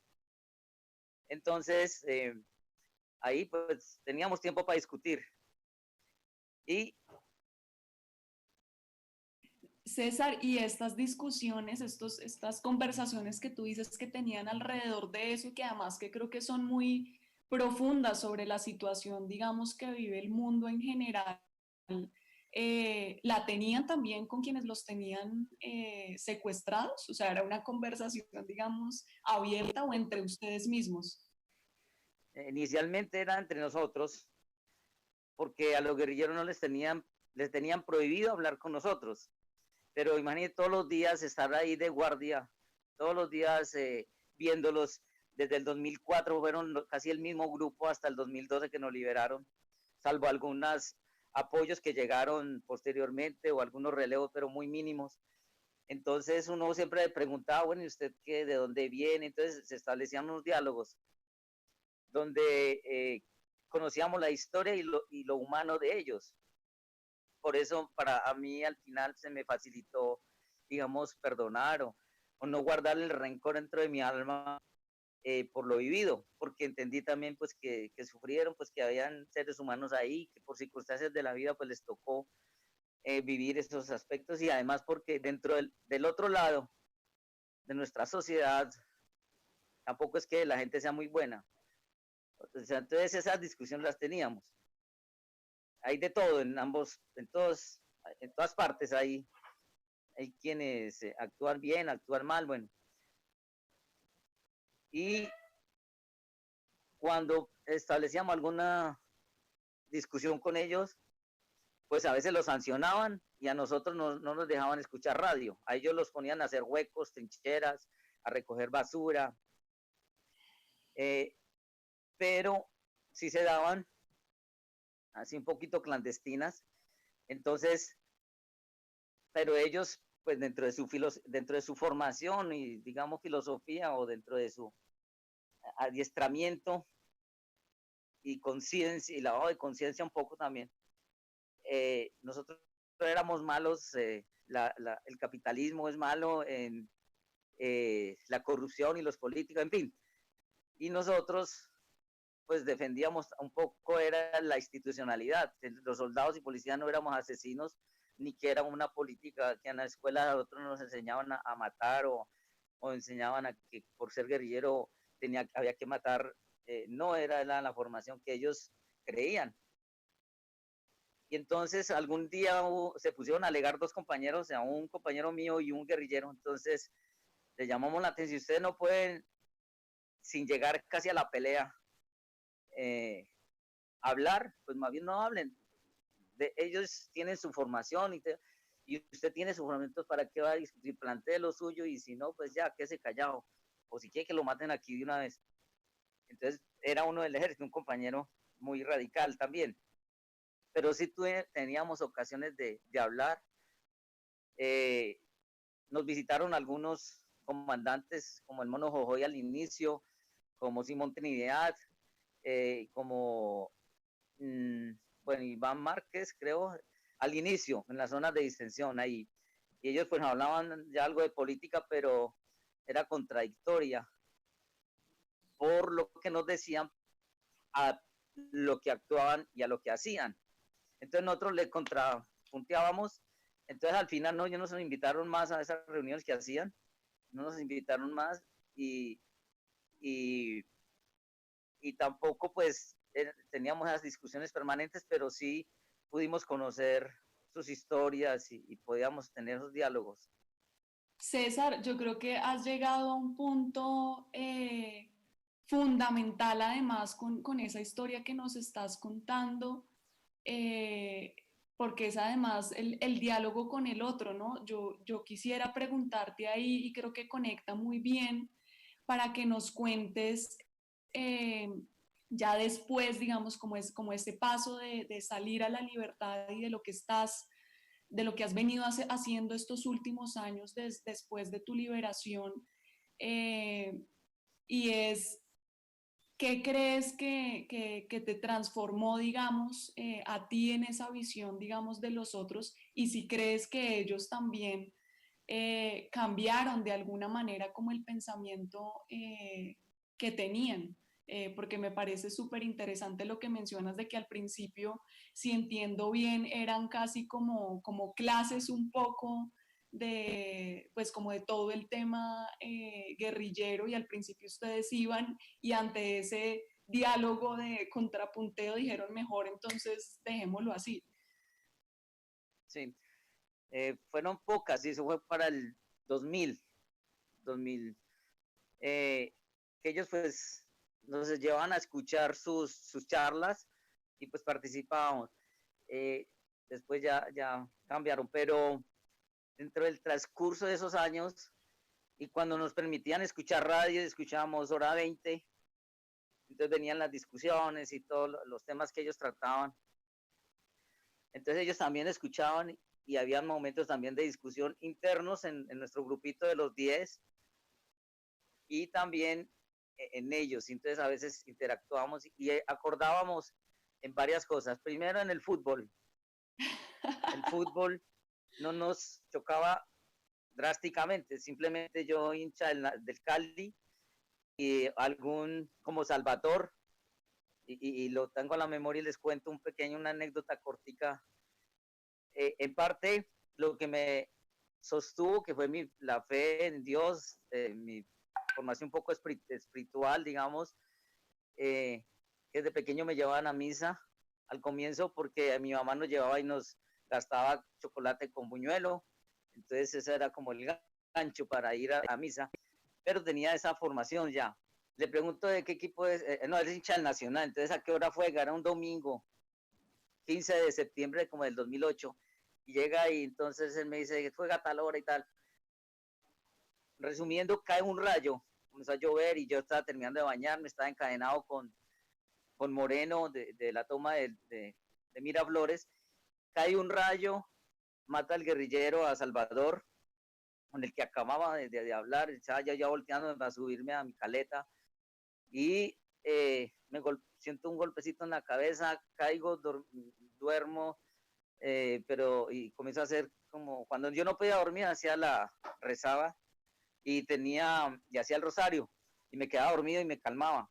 Entonces, ahí pues teníamos tiempo para discutir. Y César, y estas discusiones, estas conversaciones que tú dices que tenían alrededor de eso y que además que creo que son muy profundas sobre la situación, digamos, que vive el mundo en general, ¿la tenían también con quienes los tenían secuestrados? O sea, ¿era una conversación, digamos, abierta o entre ustedes mismos? inicialmente era entre nosotros, porque a los guerrilleros no les tenían prohibido hablar con nosotros. Pero imagínate todos los días estar ahí de guardia, todos los días viéndolos. Desde el 2004 fueron casi el mismo grupo hasta el 2012 que nos liberaron, salvo algunos apoyos que llegaron posteriormente o algunos relevos, pero muy mínimos. Entonces uno siempre le preguntaba, bueno, ¿y usted qué? ¿De dónde viene? Entonces se establecían unos diálogos donde conocíamos la historia y lo humano de ellos. Por eso para a mí al final se me facilitó, digamos, perdonar o no guardar el rencor dentro de mi alma por lo vivido, porque entendí también pues que sufrieron, pues que habían seres humanos ahí, que por circunstancias de la vida pues les tocó vivir esos aspectos y además porque dentro del otro lado de nuestra sociedad tampoco es que la gente sea muy buena. O sea, entonces esas discusiones las teníamos. Hay de todo en todas partes hay quienes actúan bien, actúan mal, bueno. Y cuando establecíamos alguna discusión con ellos, pues a veces los sancionaban y a nosotros no nos dejaban escuchar radio. A ellos los ponían a hacer huecos, trincheras, a recoger basura. Pero sí se daban así un poquito clandestinas. Entonces, pero ellos, pues dentro de su formación y digamos filosofía o dentro de su adiestramiento y conciencia y lavado de conciencia un poco también, nosotros éramos malos, el capitalismo es malo, la corrupción y los políticos, en fin. Y nosotros pues defendíamos un poco era la institucionalidad. Los soldados y policías no éramos asesinos, ni que era una política que en la escuela nosotros nos enseñaban a matar o enseñaban a que por ser guerrillero había que matar. No era la formación que ellos creían. Y entonces algún día se pusieron a alegar dos compañeros, o sea, un compañero mío y un guerrillero. Entonces le llamamos la atención, ustedes no pueden, sin llegar casi a la pelea, hablar, pues más bien no hablen. Ellos tienen su formación y usted tiene sus fundamentos, ¿para qué va a discutir? Plantee lo suyo y si no, pues ya, quédese callado, o si quiere que lo maten aquí de una vez. Entonces era uno del ejército, un compañero muy radical también, pero sí teníamos ocasiones de hablar. Nos visitaron algunos comandantes como el Mono Jojoy al inicio, como Simón Trinidad, como bueno, Iván Márquez, creo, al inicio, en las zonas de distensión ahí. Y ellos pues hablaban ya algo de política, pero era contradictoria por lo que nos decían a lo que actuaban y a lo que hacían. Entonces nosotros le contrapunteábamos. Entonces al final no, ellos no nos invitaron más a esas reuniones que hacían, no nos invitaron más y tampoco pues teníamos esas discusiones permanentes, pero sí pudimos conocer sus historias y podíamos tener esos diálogos. César, yo creo que has llegado a un punto fundamental además con esa historia que nos estás contando, porque es además el diálogo con el otro, ¿no? Yo quisiera preguntarte ahí y creo que conecta muy bien para que nos cuentes eh, ya después, digamos, como ese paso de salir a la libertad y de lo que estás, de lo que has venido haciendo estos últimos años después de tu liberación, eh, y es, ¿qué crees que te transformó, digamos, a ti en esa visión, digamos, de los otros? Y si crees que ellos también cambiaron de alguna manera como el pensamiento que tenían. Porque me parece súper interesante lo que mencionas de que al principio, si entiendo bien, eran casi como clases un poco de, pues como de todo el tema guerrillero, y al principio ustedes iban y ante ese diálogo de contrapunteo dijeron mejor, entonces dejémoslo así. Sí, fueron pocas y eso fue para el 2000, que ellos pues nos llevaban a escuchar sus charlas y pues participábamos. Después ya cambiaron, pero dentro del transcurso de esos años y cuando nos permitían escuchar radio, escuchábamos Hora 20, entonces venían las discusiones y todos los temas que ellos trataban. Entonces ellos también escuchaban y había momentos también de discusión internos en nuestro grupito de los 10 y también en ellos. Entonces a veces interactuábamos y acordábamos en varias cosas. Primero en el fútbol. El fútbol no nos chocaba drásticamente, simplemente yo hincha del Cali y algún como Salvador y lo tengo a la memoria y les cuento una anécdota cortica. En parte lo que me sostuvo, que fue la fe en Dios, mi formación un poco espiritual, digamos, que desde pequeño me llevaban a misa al comienzo porque mi mamá nos llevaba y nos gastaba chocolate con buñuelo, entonces ese era como el gancho para ir a misa, pero tenía esa formación ya. Le pregunto de qué equipo es, no, él es hincha del Nacional, entonces a qué hora fue, era un domingo, 15 de septiembre como del 2008, y llega y entonces él me dice, fue a tal hora y tal. Resumiendo, cae un rayo, comenzó a llover y yo estaba terminando de bañarme, estaba encadenado con Moreno de la toma de Miraflores, cae un rayo, mata al guerrillero, a Salvador, con el que acababa de hablar, estaba ya volteando a subirme a mi caleta y siento un golpecito en la cabeza, caigo, duermo, pero y comienzo a hacer como, cuando yo no podía dormir, rezaba y hacía el rosario y me quedaba dormido y me calmaba.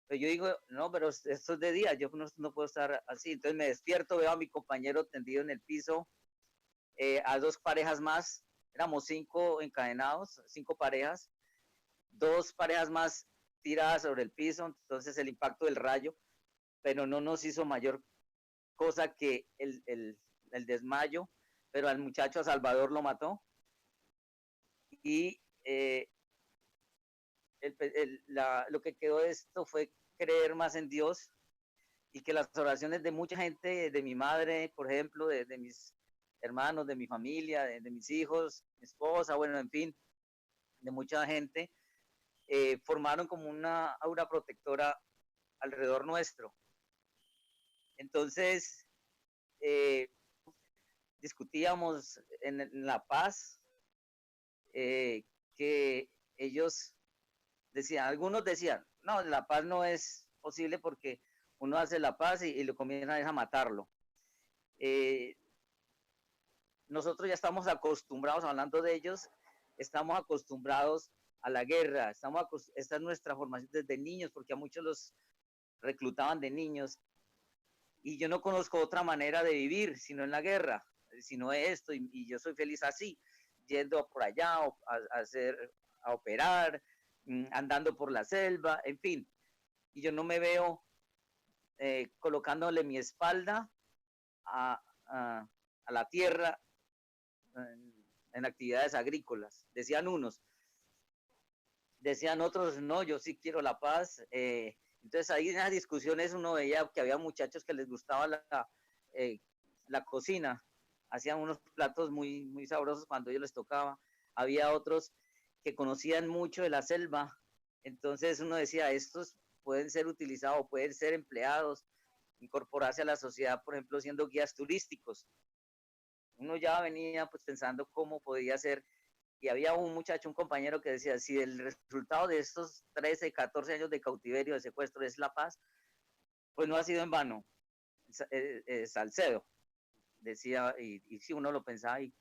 Pero yo digo, no, pero esto es de día, yo no puedo estar así. Entonces me despierto, veo a mi compañero tendido en el piso, a dos parejas más, éramos 5 encadenados, 5 parejas, 2 parejas más tiradas sobre el piso, entonces el impacto del rayo, pero no nos hizo mayor cosa que el desmayo, pero al muchacho, a Salvador, lo mató. Y lo que quedó de esto fue creer más en Dios y que las oraciones de mucha gente, de mi madre, por ejemplo, de mis hermanos, de mi familia, de mis hijos, mi esposa, bueno, en fin, de mucha gente, formaron como una aura protectora alrededor nuestro. Entonces, discutíamos en La Paz, que ellos decían, algunos decían, no, La Paz no es posible porque uno hace la paz y lo comienzan a matarlo. Nosotros ya estamos acostumbrados, hablando de ellos, estamos acostumbrados a la guerra, esta es nuestra formación desde niños, porque a muchos los reclutaban de niños, y yo no conozco otra manera de vivir sino en la guerra, sino esto, y yo soy feliz así, yendo por allá a operar, andando por la selva, en fin, y yo no me veo colocándole mi espalda a la tierra en actividades agrícolas, decían unos. Decían otros, no, yo sí quiero la paz. Entonces ahí en las discusiones uno veía que había muchachos que les gustaba la cocina, hacían unos platos muy, muy sabrosos cuando ellos les tocaba. Había otros que conocían mucho de la selva, entonces uno decía, estos pueden ser utilizados, pueden ser empleados, incorporarse a la sociedad, por ejemplo, siendo guías turísticos. Uno ya venía pues pensando cómo podía ser, y había un muchacho, un compañero que decía, si el resultado de estos 13, 14 años de cautiverio, de secuestro, es la paz, pues no ha sido en vano. Salcedo decía, y si uno lo pensaba, y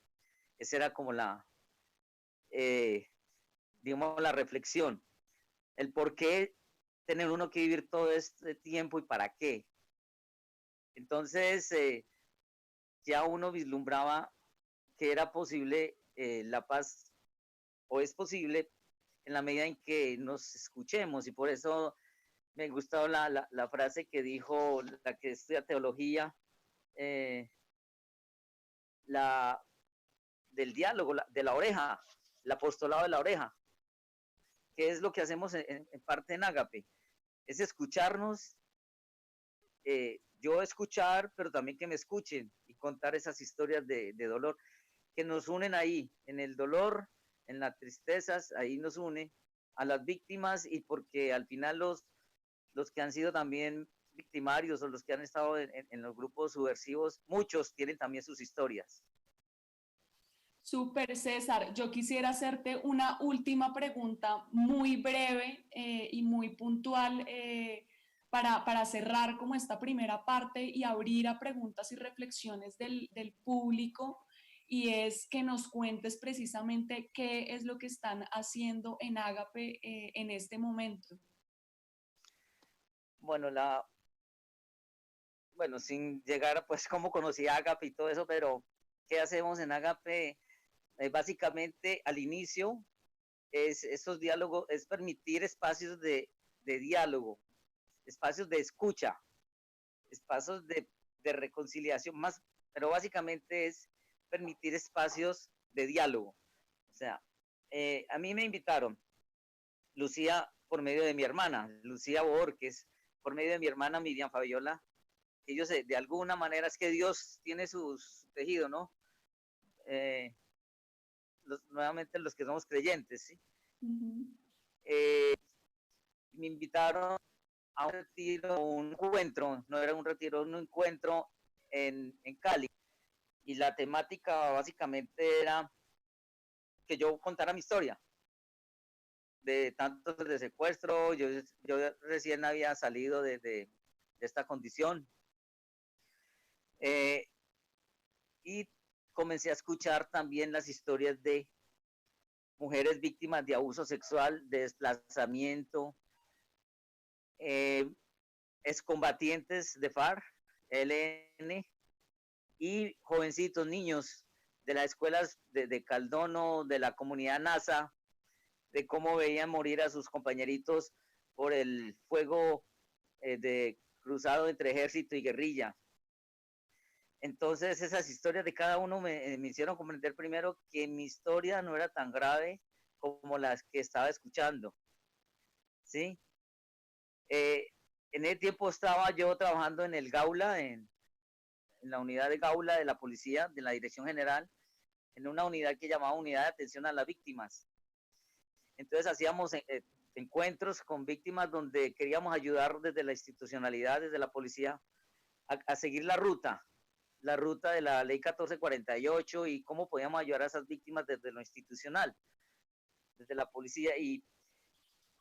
esa era como digamos, la reflexión, el por qué tener uno que vivir todo este tiempo y para qué. Entonces, ya uno vislumbraba que era posible la paz, o es posible en la medida en que nos escuchemos, y por eso me gustó la frase que dijo la que estudia teología, del diálogo, de la oreja, el apostolado de la oreja, que es lo que hacemos en parte en Ágape, es escucharnos, yo escuchar, pero también que me escuchen y contar esas historias de dolor que nos unen ahí, en el dolor, en las tristezas, ahí nos une a las víctimas, y porque al final los que han sido también victimarios o los que han estado en los grupos subversivos, muchos tienen también sus historias. Súper, César. Yo quisiera hacerte una última pregunta muy breve y muy puntual para cerrar como esta primera parte y abrir a preguntas y reflexiones del público, y es que nos cuentes precisamente qué es lo que están haciendo en Ágape en este momento. Bueno, sin llegar pues cómo conocí a Ágape y todo eso, pero ¿qué hacemos en Ágape? Básicamente al inicio estos diálogos, es permitir espacios de diálogo, espacios de escucha, espacios de reconciliación, más, pero básicamente es permitir espacios de diálogo. O sea, a mí me invitaron, Lucía, por medio de mi hermana, Lucía Borges, por medio de mi hermana Miriam Fabiola. Ellos de alguna manera, es que Dios tiene su tejido, ¿no? Nuevamente los que somos creyentes, ¿sí? Me invitaron a un retiro, un encuentro, no era un retiro, un encuentro en Cali, y la temática básicamente era que yo contara mi historia de tantos de secuestro. Yo recién había salido de esta condición, y comencé a escuchar también las historias de mujeres víctimas de abuso sexual, de desplazamiento, excombatientes de FARC, ELN, y jovencitos, niños de las escuelas de Caldono, de la comunidad NASA, de cómo veían morir a sus compañeritos por el fuego de cruzado entre ejército y guerrilla. Entonces esas historias de cada uno me hicieron comprender primero que mi historia no era tan grave como las que estaba escuchando, ¿sí? En ese tiempo estaba yo trabajando en el Gaula, en en la unidad de Gaula de la policía, de la Dirección General, en una unidad que llamaba Unidad de Atención a las Víctimas. Entonces hacíamos encuentros con víctimas donde queríamos ayudar desde la institucionalidad, desde la policía, a seguir la ruta de la ley 1448 y cómo podíamos ayudar a esas víctimas desde lo institucional, desde la policía. Y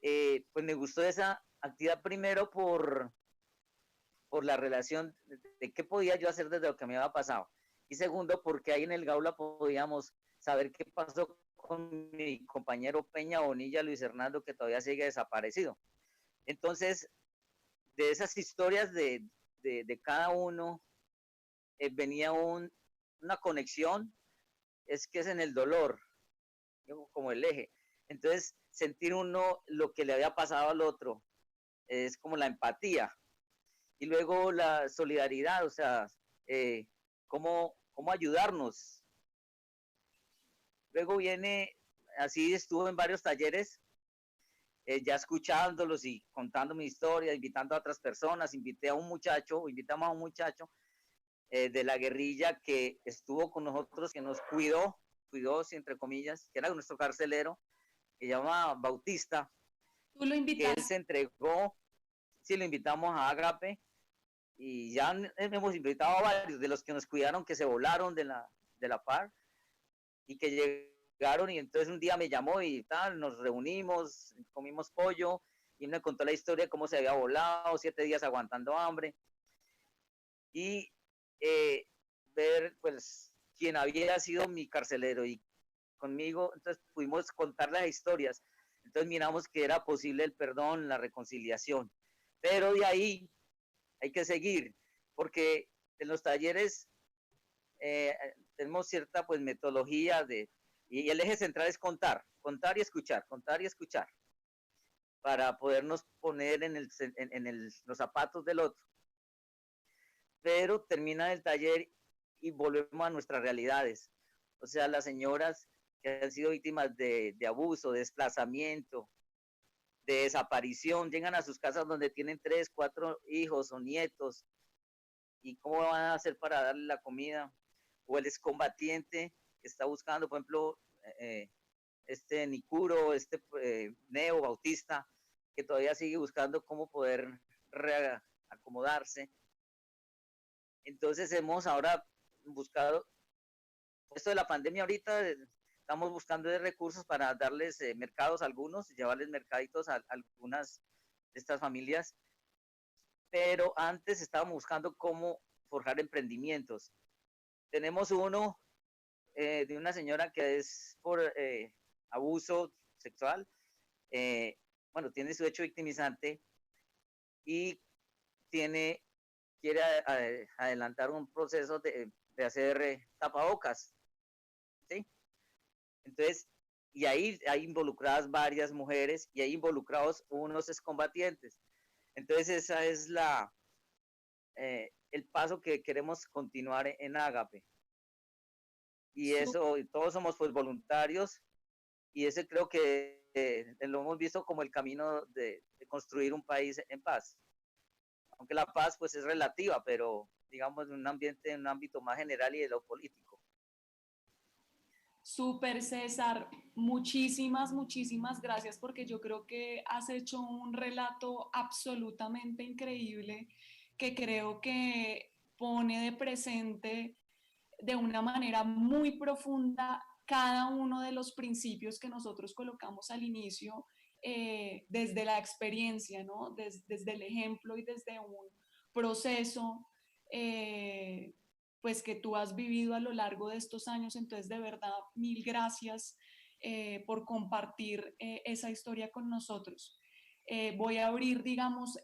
pues me gustó esa actividad primero por la relación de qué podía yo hacer desde lo que me había pasado. Y segundo, porque ahí en el Gaula podíamos saber qué pasó con mi compañero Peña Bonilla, Luis Hernando, que todavía sigue desaparecido. Entonces, de esas historias de cada uno, venía una conexión, es que es en el dolor, como el eje. Entonces, sentir uno lo que le había pasado al otro, es como la empatía. Y luego la solidaridad, o sea, cómo ayudarnos. Luego viene, así estuve en varios talleres, ya escuchándolos y contando mi historia, invitando a otras personas. Invitamos a un muchacho de la guerrilla que estuvo con nosotros, que nos cuidó, entre comillas, que era nuestro carcelero, que se llama Bautista. ¿Tú lo invitaste? Que él se entregó, sí, lo invitamos a Agape, y ya hemos invitado a varios de los que nos cuidaron, que se volaron de la FARC y que llegaron, y entonces un día me llamó y tal, nos reunimos, comimos pollo y me contó la historia de cómo se había volado, 7 días aguantando hambre, y ver pues quién había sido mi carcelero y conmigo, entonces pudimos contar las historias, entonces miramos que era posible el perdón, la reconciliación, pero de ahí hay que seguir, porque en los talleres tenemos cierta pues metodología y el eje central es contar y escuchar, para podernos poner en los zapatos del otro. Pero termina el taller y volvemos a nuestras realidades. O sea, las señoras que han sido víctimas de abuso, de desplazamiento, de desaparición, llegan a sus casas donde tienen 3, 4 hijos o nietos, y cómo van a hacer para darle la comida, o el excombatiente que está buscando, por ejemplo, este Nicuro, Neo Bautista, que todavía sigue buscando cómo poder reacomodarse. Entonces hemos ahora buscado, esto de la pandemia ahorita, estamos buscando de recursos para darles mercados a algunos, llevarles mercaditos a algunas de estas familias, pero antes estábamos buscando cómo forjar emprendimientos. Tenemos uno de una señora que es por abuso sexual, bueno, tiene su hecho victimizante y quiere adelantar un proceso de hacer tapabocas, ¿sí? Entonces, y ahí hay involucradas varias mujeres y hay involucrados unos excombatientes. Entonces, esa es el paso que queremos continuar en Agape. Y eso, todos somos pues voluntarios, y ese creo que lo hemos visto como el camino de construir un país en paz. Aunque la paz pues es relativa, pero digamos en un ámbito más general y de lo político. Súper, César, muchísimas gracias, porque yo creo que has hecho un relato absolutamente increíble que creo que pone de presente de una manera muy profunda cada uno de los principios que nosotros colocamos al inicio, desde la experiencia, ¿no? Desde el ejemplo y desde un proceso pues que tú has vivido a lo largo de estos años. Entonces, de verdad, mil gracias por compartir esa historia con nosotros. Voy a abrir, digamos,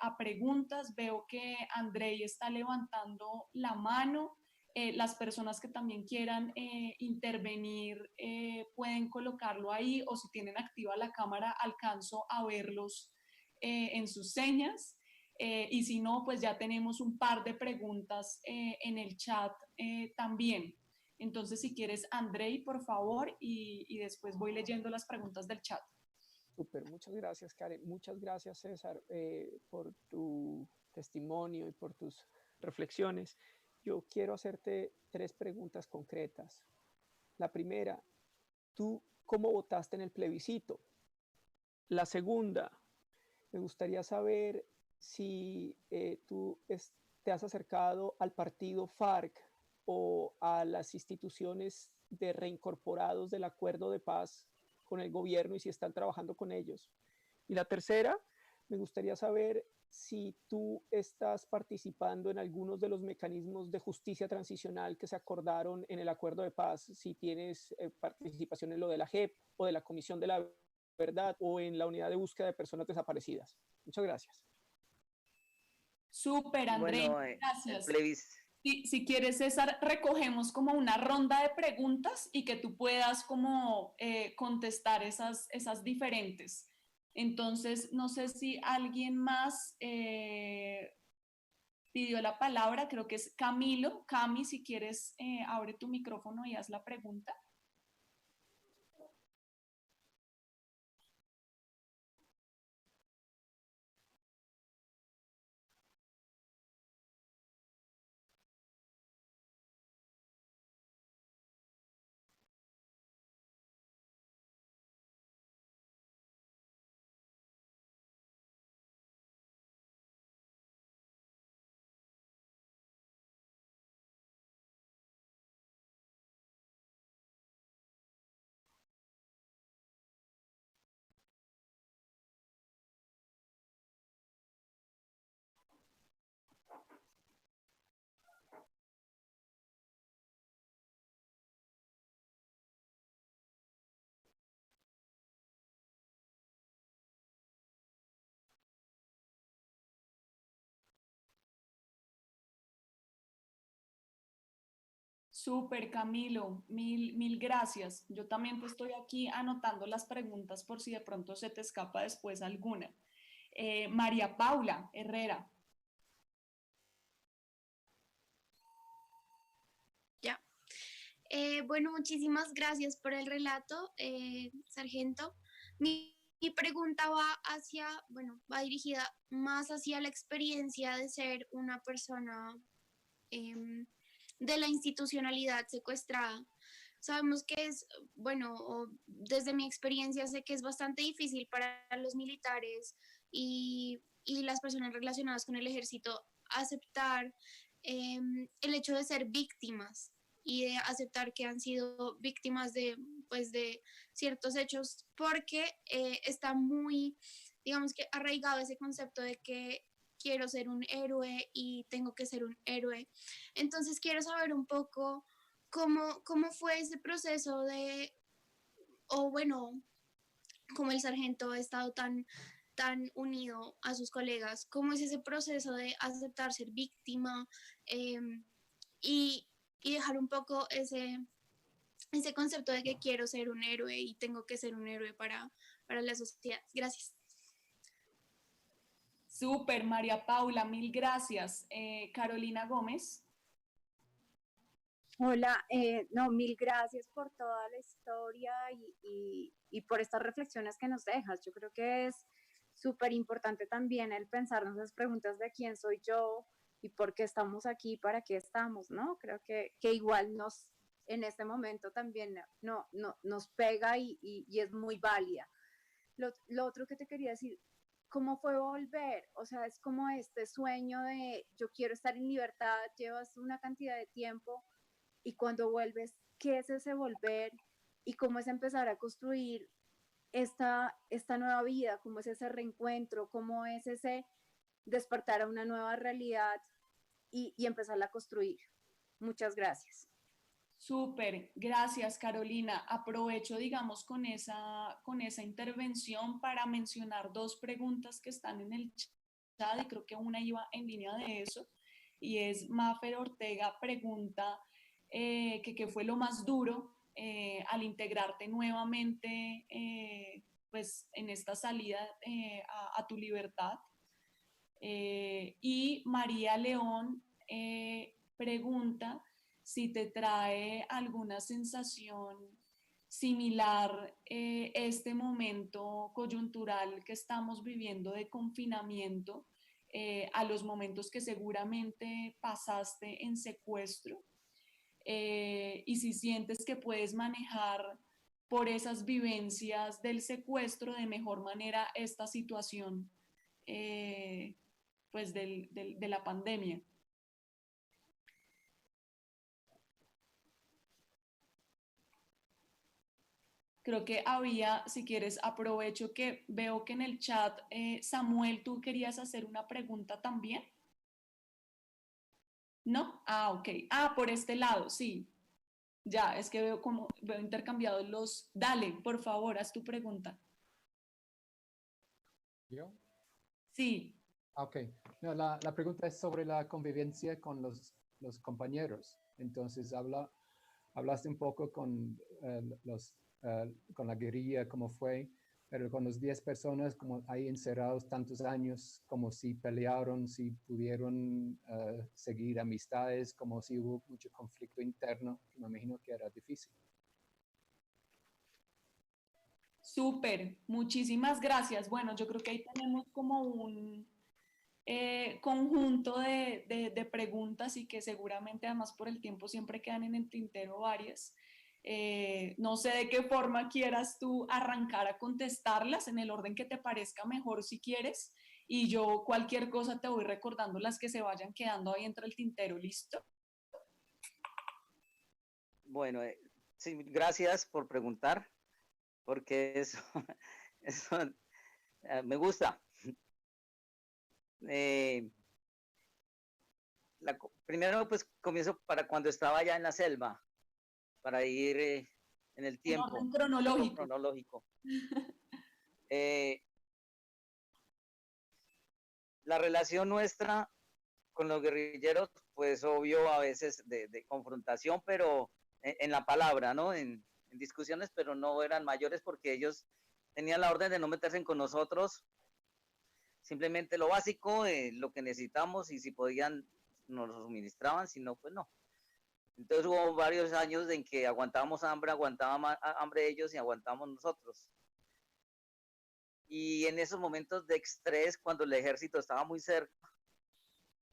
a preguntas. Veo que Andrei está levantando la mano. Las personas que también quieran intervenir pueden colocarlo ahí, o si tienen activa la cámara alcanzo a verlos en sus señas. Y si no, pues ya tenemos un par de preguntas en el chat también. Entonces, si quieres, Andrei, por favor, y después voy leyendo las preguntas del chat. Súper, muchas gracias, Karen. Muchas gracias, César, por tu testimonio y por tus reflexiones. yo quiero hacerte 3 preguntas concretas. La primera, ¿tú cómo votaste en el plebiscito? La segunda, me gustaría saber si te has acercado al partido FARC o a las instituciones de reincorporados del acuerdo de paz con el gobierno y si están trabajando con ellos. Y la tercera, me gustaría saber si tú estás participando en algunos de los mecanismos de justicia transicional que se acordaron en el acuerdo de paz, si tienes participación en lo de la JEP o de la Comisión de la Verdad o en la unidad de búsqueda de personas desaparecidas. Muchas gracias. Súper, André, Bueno, el gracias. plebiscito. Si quieres, César, recogemos como una ronda de preguntas y que tú puedas como contestar esas diferentes. Entonces, no sé si alguien más pidió la palabra, creo que es Camilo. Cami, si quieres, abre tu micrófono y haz la pregunta. Súper, Camilo, mil gracias. Yo también pues estoy aquí anotando las preguntas por si de pronto se te escapa después alguna. María Paula Herrera. Ya. Bueno, muchísimas gracias por el relato, sargento. Mi pregunta va hacia, bueno, va dirigida más hacia la experiencia de ser una persona de la institucionalidad secuestrada. Sabemos que es, bueno, desde mi experiencia sé que es bastante difícil para los militares y las personas relacionadas con el ejército aceptar el hecho de ser víctimas y de aceptar que han sido víctimas de, pues, de ciertos hechos, porque está muy, digamos que arraigado ese concepto de que quiero ser un héroe y tengo que ser un héroe. Entonces quiero saber un poco cómo fue ese proceso de, o bueno, cómo el sargento ha estado tan unido a sus colegas, cómo es ese proceso de aceptar ser víctima eh, y, y dejar un poco ese concepto de que quiero ser un héroe y tengo que ser un héroe para la sociedad. Gracias. Súper, María Paula, mil gracias. Carolina Gómez. Hola, no, mil gracias por toda la historia y por estas reflexiones que nos dejas. Yo creo que es súper importante también el pensarnos las preguntas de quién soy yo y por qué estamos aquí, para qué estamos, ¿no? Creo que igual en este momento también nos pega y es muy válida. Lo otro que te quería decir, ¿cómo fue volver? O sea, es como este sueño de yo quiero estar en libertad, llevas una cantidad de tiempo y cuando vuelves, ¿qué es ese volver? Y cómo es empezar a construir esta nueva vida, cómo es ese reencuentro, cómo es ese despertar a una nueva realidad y empezarla a construir. Muchas gracias. Súper, gracias Carolina. Aprovecho, digamos, con esa intervención para mencionar 2 preguntas que están en el chat y creo que una iba en línea de eso y es Mafer Ortega pregunta que qué fue lo más duro al integrarte nuevamente pues en esta salida a tu libertad. Y María León pregunta si te trae alguna sensación similar este momento coyuntural que estamos viviendo de confinamiento a los momentos que seguramente pasaste en secuestro, y si sientes que puedes manejar por esas vivencias del secuestro de mejor manera esta situación, pues de la pandemia. Creo que había, si quieres, aprovecho que veo que en el chat, Samuel, tú querías hacer una pregunta también. ¿No? Ah, ok. Ah, por este lado, sí. Ya, es que veo intercambiados los... Dale, por favor, haz tu pregunta. ¿Yo? Sí. Ok. No, la pregunta es sobre la convivencia con los compañeros. Entonces, hablaste un poco con, con la guerrilla, cómo fue, pero con los 10 personas como ahí encerrados tantos años, como si pelearon, si pudieron seguir amistades, como si hubo mucho conflicto interno, me imagino que era difícil. Súper, muchísimas gracias. Bueno, yo creo que ahí tenemos como un conjunto de preguntas y que seguramente además por el tiempo siempre quedan en el tintero varias. No sé de qué forma quieras tú arrancar a contestarlas, en el orden que te parezca mejor si quieres, y yo cualquier cosa te voy recordando las que se vayan quedando ahí entre el tintero, ¿listo? Bueno, sí, gracias por preguntar, porque eso, eso me gusta. Primero, pues comienzo para cuando estaba ya en la selva, para ir en el tiempo. En orden cronológico. Cronológico. La relación nuestra con los guerrilleros, pues obvio a veces de confrontación, pero en la palabra, ¿no? En discusiones, pero no eran mayores porque ellos tenían la orden de no meterse con nosotros, simplemente lo básico, lo que necesitamos, y si podían nos lo suministraban, si no, pues no. Entonces hubo varios años en que aguantábamos hambre, aguantaban hambre ellos y aguantábamos nosotros. Y en esos momentos de estrés, cuando el ejército estaba muy cerca,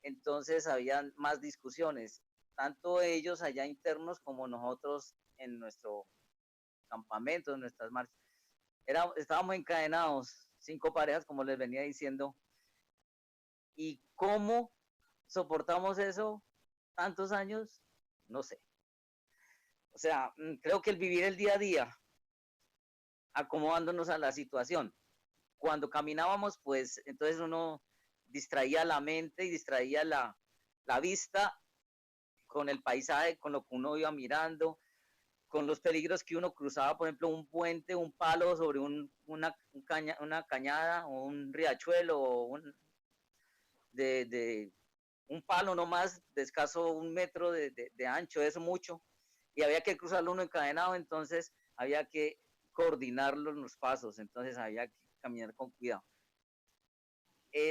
entonces había más discusiones, tanto ellos allá internos como nosotros en nuestro campamento, en nuestras marchas. Estábamos encadenados, 5 parejas, como les venía diciendo. ¿Y cómo soportamos eso tantos años? No sé. O sea, creo que el vivir el día a día, acomodándonos a la situación. Cuando caminábamos, pues entonces uno distraía la mente y distraía la vista con el paisaje, con lo que uno iba mirando, con los peligros que uno cruzaba, por ejemplo, un puente, un palo sobre una cañada o un riachuelo o un palo nomás de escaso 1 metro de ancho, eso mucho, y había que cruzarlo uno encadenado, entonces había que coordinar los pasos, entonces había que caminar con cuidado.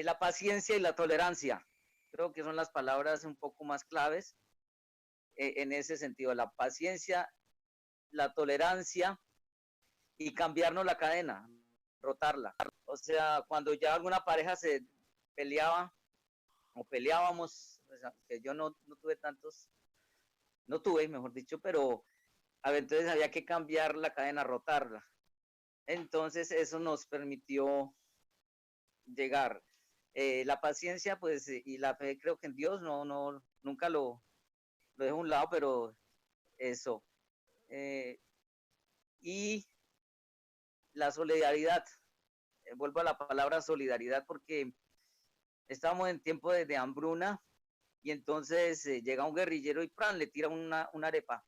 La paciencia y la tolerancia, creo que son las palabras un poco más claves en ese sentido, la paciencia, la tolerancia y cambiarnos la cadena, rotarla. O sea, cuando ya alguna pareja se peleaba o peleábamos, o sea, que yo no tuve tantos, no tuve, mejor dicho, pero a ver, entonces había que cambiar la cadena, rotarla. Entonces eso nos permitió llegar. La paciencia, pues, y la fe, creo que en Dios nunca lo dejo a un lado, pero eso. Y la solidaridad, vuelvo a la palabra solidaridad porque estábamos en tiempo de hambruna y entonces llega un guerrillero y ¡pran! Le tira una arepa.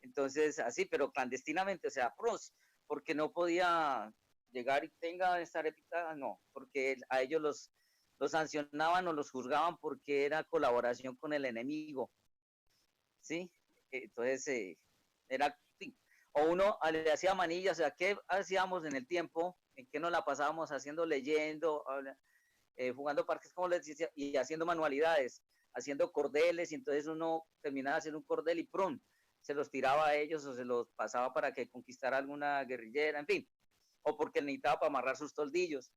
Entonces, así, pero clandestinamente, o sea, porque no podía llegar y tenga esta arepita, no, porque a ellos los sancionaban o los juzgaban porque era colaboración con el enemigo, ¿sí? Entonces, era, o uno le hacía manillas, o sea, ¿qué hacíamos en el tiempo? ¿En qué nos la pasábamos haciendo, leyendo, jugando parques, como les decía, y haciendo manualidades, haciendo cordeles, y entonces uno terminaba haciendo un cordel y ¡prum! Se los tiraba a ellos o se los pasaba para que conquistara alguna guerrillera, en fin, o porque necesitaba para amarrar sus toldillos.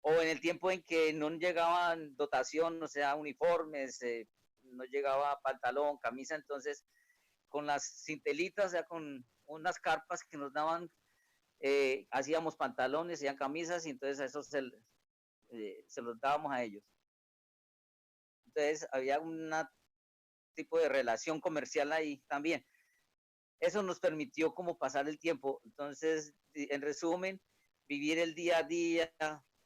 o en el tiempo en que no llegaban dotación, o sea, uniformes, no llegaba pantalón, camisa, entonces con las cintelitas, o sea, con unas carpas que nos daban, hacíamos pantalones, hacían camisas, y entonces a eso se los dábamos a ellos. Entonces había un tipo de relación comercial ahí también. Eso nos permitió como pasar el tiempo. Entonces, en resumen, vivir el día a día,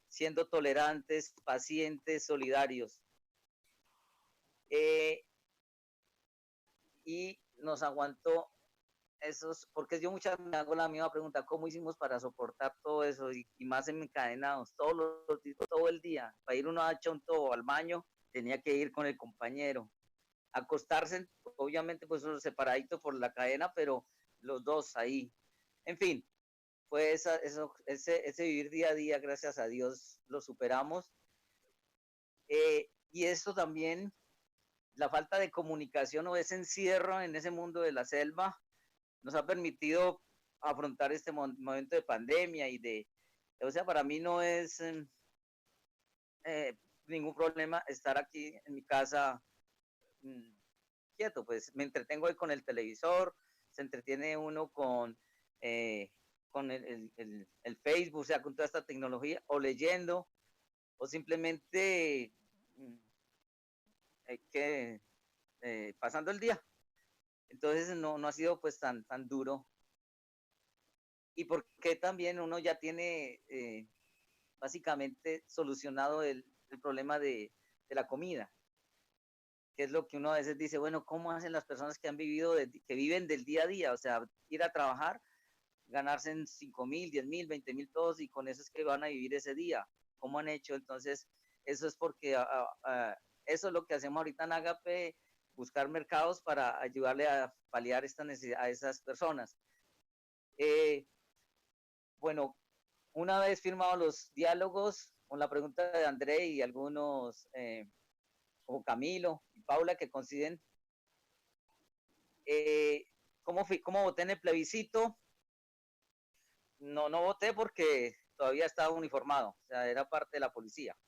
siendo tolerantes, pacientes, solidarios. Y nos aguantó esos, porque yo muchas veces me hago la misma pregunta, ¿cómo hicimos para soportar todo eso? Y más encadenados, todo el día. Para ir uno a Chonto o al baño, tenía que ir con el compañero. Acostarse, obviamente, pues uno separadito por la cadena, pero los dos ahí. En fin, fue ese vivir día a día, gracias a Dios, lo superamos. Y esto también, la falta de comunicación o ese encierro en ese mundo de la selva, nos ha permitido afrontar este momento de pandemia o sea, para mí no es ningún problema estar aquí en mi casa quieto, pues me entretengo ahí con el televisor, se entretiene uno con el Facebook, o sea, con toda esta tecnología, o leyendo, o simplemente pasando el día. Entonces no ha sido pues tan duro. Y porque también uno ya tiene básicamente solucionado el problema de la comida, que es lo que uno a veces dice, bueno, ¿cómo hacen las personas que han vivido, que viven del día a día? O sea, ir a trabajar, ganarse en 5,000, 10,000, 20,000 todos, y con eso es que van a vivir ese día. ¿Cómo han hecho? Entonces, eso es porque eso es lo que hacemos ahorita en Agape, buscar mercados para ayudarle a paliar esta necesidad a esas personas. Bueno, una vez firmados los diálogos, con la pregunta de André y algunos, como Camilo y Paula, que coinciden, ¿cómo voté en el plebiscito? No voté porque todavía estaba uniformado, o sea, era parte de la policía.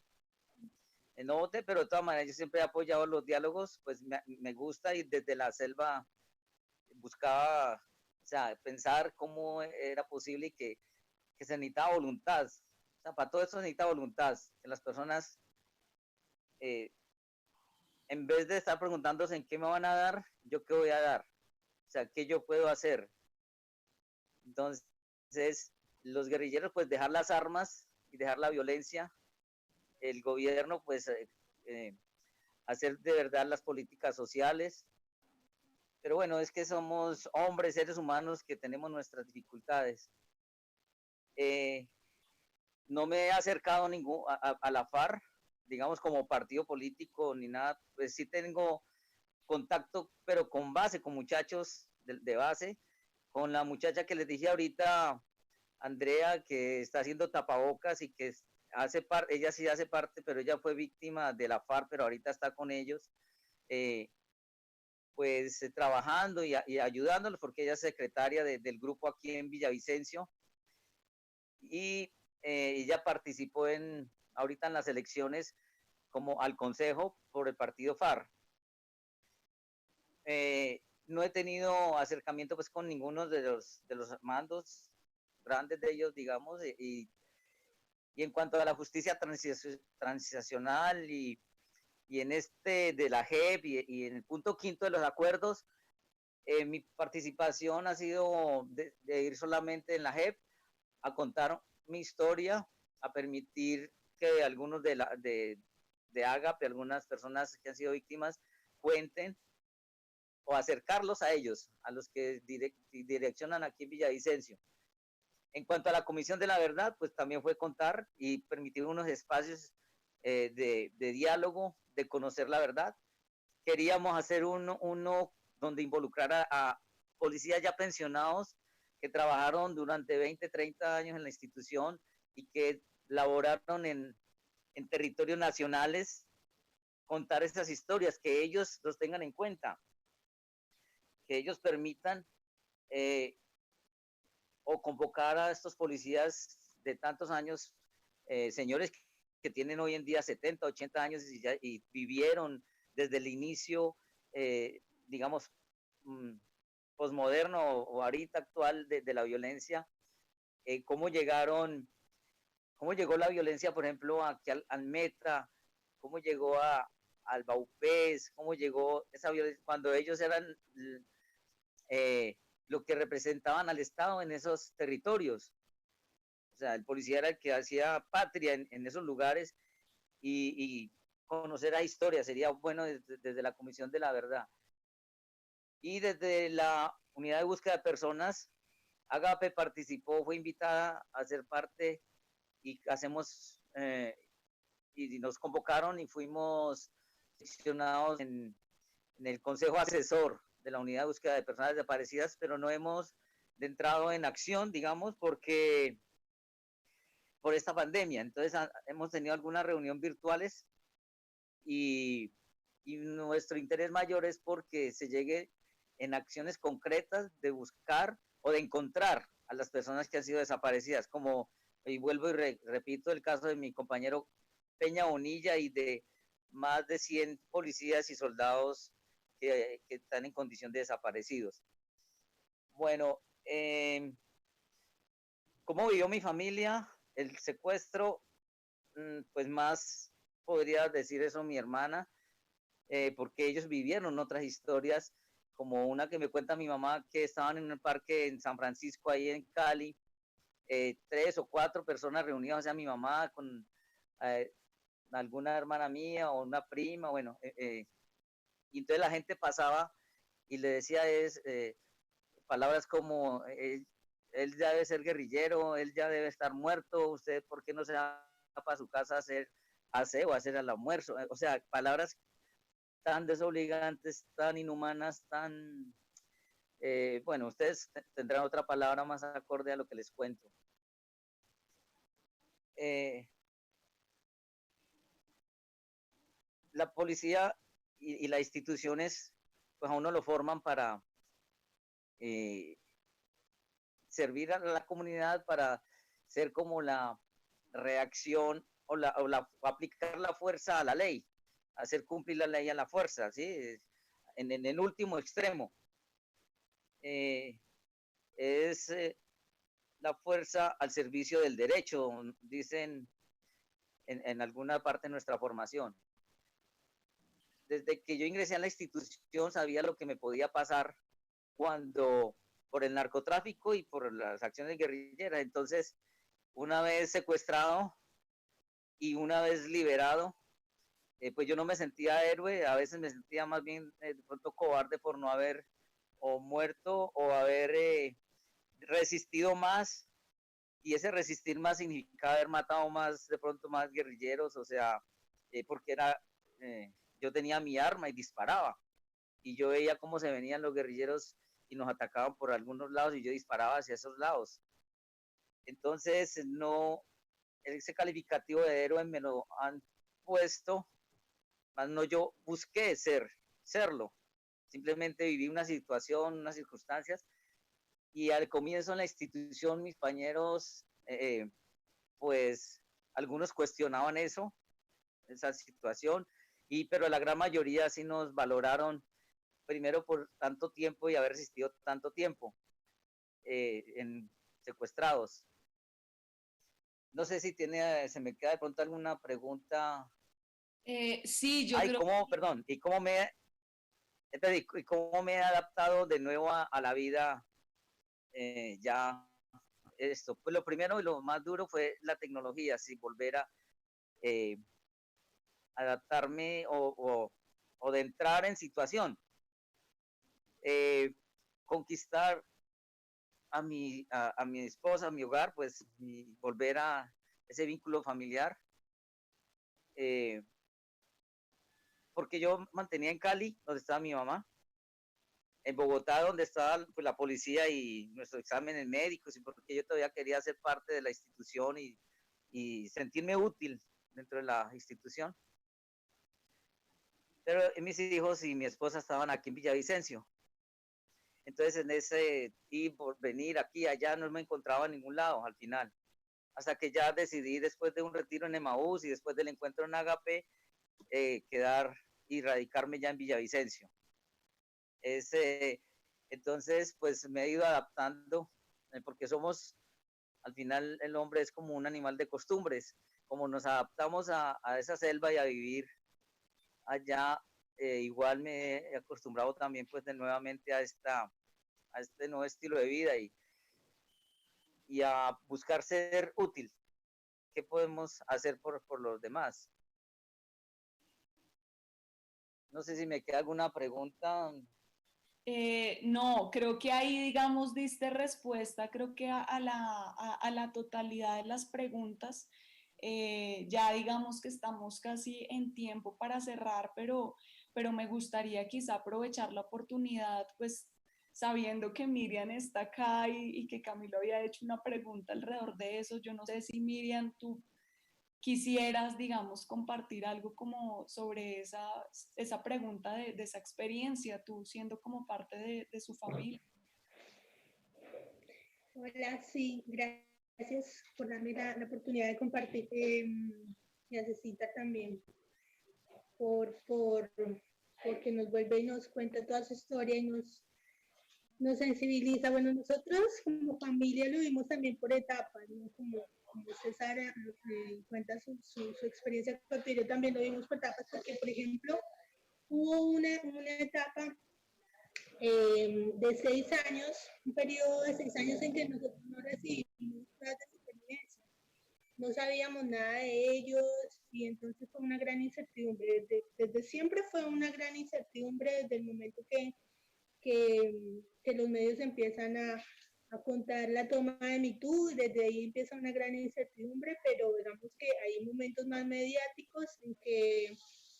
No voté, pero de todas maneras yo siempre he apoyado los diálogos, pues me gusta, y desde la selva buscaba, o sea, pensar cómo era posible que se necesitaba voluntad. O sea, para todo eso se necesita voluntad, que las personas, en vez de estar preguntándose en qué me van a dar, yo qué voy a dar, o sea, qué yo puedo hacer. Entonces, los guerrilleros, pues dejar las armas y dejar la violencia, el gobierno, pues hacer de verdad las políticas sociales. Pero bueno, es que somos hombres, seres humanos, que tenemos nuestras dificultades. No me he acercado a la FARC, digamos, como partido político ni nada. Pues sí tengo contacto, pero con base, con muchachos de base, con la muchacha que les dije ahorita, Andrea, que está haciendo tapabocas y que ella sí hace parte, pero ella fue víctima de la FARC, pero ahorita está con ellos, pues trabajando y ayudándolos, porque ella es secretaria del grupo aquí en Villavicencio, y ella participó ahorita en las elecciones como al consejo por el partido FARC. No he tenido acercamiento pues con ninguno de los mandos grandes de ellos, digamos, y en cuanto a la justicia transicional y en de la JEP y en el punto 5 de los acuerdos, mi participación ha sido de ir solamente en la JEP a contar mi historia, a permitir que algunos de Agape, algunas personas que han sido víctimas, cuenten, o acercarlos a ellos, a los que direccionan aquí en Villavicencio. En cuanto a la Comisión de la Verdad, pues también fue contar y permitir unos espacios de diálogo, de conocer la verdad. Queríamos hacer uno donde involucrara a policías ya pensionados que trabajaron durante 20, 30 años en la institución y que laboraron en territorios nacionales, contar estas historias, que ellos los tengan en cuenta, que ellos permitan o convocar a estos policías de tantos años, señores que tienen hoy en día 70, 80 años y vivieron desde el inicio, digamos, posmoderno o ahorita actual de la violencia, cómo llegó la violencia, por ejemplo, aquí al Metra, cómo llegó al Baupés, cómo llegó esa violencia, cuando ellos eran lo que representaban al Estado en esos territorios. O sea, el policía era el que hacía patria en esos lugares y conocer la historia sería bueno desde la Comisión de la Verdad. Y desde la Unidad de Búsqueda de Personas, Agape participó, fue invitada a ser parte y hacemos, y nos convocaron y fuimos seleccionados en el Consejo Asesor de la Unidad de Búsqueda de Personas Desaparecidas, pero no hemos entrado en acción, digamos, porque por esta pandemia. Entonces hemos tenido algunas reuniones virtuales y nuestro interés mayor es porque se llegue en acciones concretas de buscar o de encontrar a las personas que han sido desaparecidas, como, y vuelvo y repito el caso de mi compañero Peña Bonilla y de más de 100 policías y soldados que están en condición de desaparecidos. Bueno, ¿cómo vivió mi familia el secuestro? Pues más podría decir eso mi hermana, porque ellos vivieron otras historias, como una que me cuenta mi mamá, que estaban en un parque en San Francisco, ahí en Cali, 3 o 4 personas reunidas, o sea, mi mamá con alguna hermana mía o una prima, bueno, y entonces la gente pasaba y le decía palabras como, él ya debe ser guerrillero, él ya debe estar muerto, usted por qué no se va para su casa a hacer aseo, a hacer el almuerzo, o sea, palabras tan desobligantes, tan inhumanas, tan, bueno, ustedes tendrán otra palabra más acorde a lo que les cuento. La policía y las instituciones, pues a uno lo forman para servir a la comunidad, para ser como la reacción o aplicar la fuerza a la ley, hacer cumplir la ley a la fuerza, ¿sí? En el último extremo. Es la fuerza al servicio del derecho, dicen en alguna parte de nuestra formación. Desde que yo ingresé a la institución sabía lo que me podía pasar cuando por el narcotráfico y por las acciones guerrilleras. Entonces, una vez secuestrado y una vez liberado, pues yo no me sentía héroe, a veces me sentía más bien de pronto cobarde por no haber o muerto o haber resistido más, y ese resistir más significaba haber matado más, de pronto más guerrilleros, o sea, porque yo tenía mi arma y disparaba, y yo veía cómo se venían los guerrilleros y nos atacaban por algunos lados y yo disparaba hacia esos lados. Entonces, no, ese calificativo de héroe me lo han puesto, más no yo busqué serlo, simplemente viví una situación, unas circunstancias, y al comienzo en la institución mis compañeros, pues algunos cuestionaban esa situación, pero la gran mayoría sí nos valoraron, primero por tanto tiempo y haber resistido tanto tiempo en secuestrados. No sé si se me queda de pronto alguna pregunta. Sí, yo creo. Perdón, ¿y cómo me he adaptado de nuevo a la vida ya esto? Pues lo primero y lo más duro fue la tecnología, sí, volver a adaptarme o de entrar en situación, conquistar a mi esposa, a mi hogar, pues volver a ese vínculo familiar, porque yo mantenía en Cali, donde estaba mi mamá, en Bogotá, donde estaba pues, la policía y nuestros exámenes médicos, y porque yo todavía quería ser parte de la institución y sentirme útil dentro de la institución. Pero mis hijos y mi esposa estaban aquí en Villavicencio. Entonces, en ese ir por venir aquí, allá, no me encontraba en ningún lado al final. hasta que ya decidí, después de un retiro en Emaús y después del encuentro en Agape, quedar y radicarme ya en Villavicencio. Entonces, pues me he ido adaptando, porque somos, al final el hombre es como un animal de costumbres, como nos adaptamos a esa selva y a vivir allá, igual me he acostumbrado también pues nuevamente a este nuevo estilo de vida y a buscar ser útil. ¿Qué podemos hacer por los demás? No sé si me queda alguna pregunta. No, creo que ahí, digamos, diste respuesta, creo que a la totalidad de las preguntas. Ya digamos que estamos casi en tiempo para cerrar, pero me gustaría quizá aprovechar la oportunidad, pues sabiendo que Miriam está acá y que Camilo había hecho una pregunta alrededor de eso. Yo no sé si Miriam, tú quisieras, digamos, compartir algo como sobre esa pregunta de esa experiencia, tú siendo como parte de su familia. Hola, sí, gracias por darme la oportunidad de compartir. Necesita también porque nos vuelve y nos cuenta toda su historia y nos sensibiliza. Bueno, nosotros como familia lo vimos también por etapas, ¿no? Como César cuenta su experiencia, pero yo también lo vimos por etapas, porque por ejemplo hubo una etapa de 6 años, un periodo de 6 años en que nosotros no recibimos pruebas de supervivencia, no sabíamos nada de ellos y entonces fue una gran incertidumbre, desde siempre fue una gran incertidumbre desde el momento que los medios empiezan a contar la toma de MeToo, desde ahí empieza una gran incertidumbre, pero digamos que hay momentos más mediáticos en que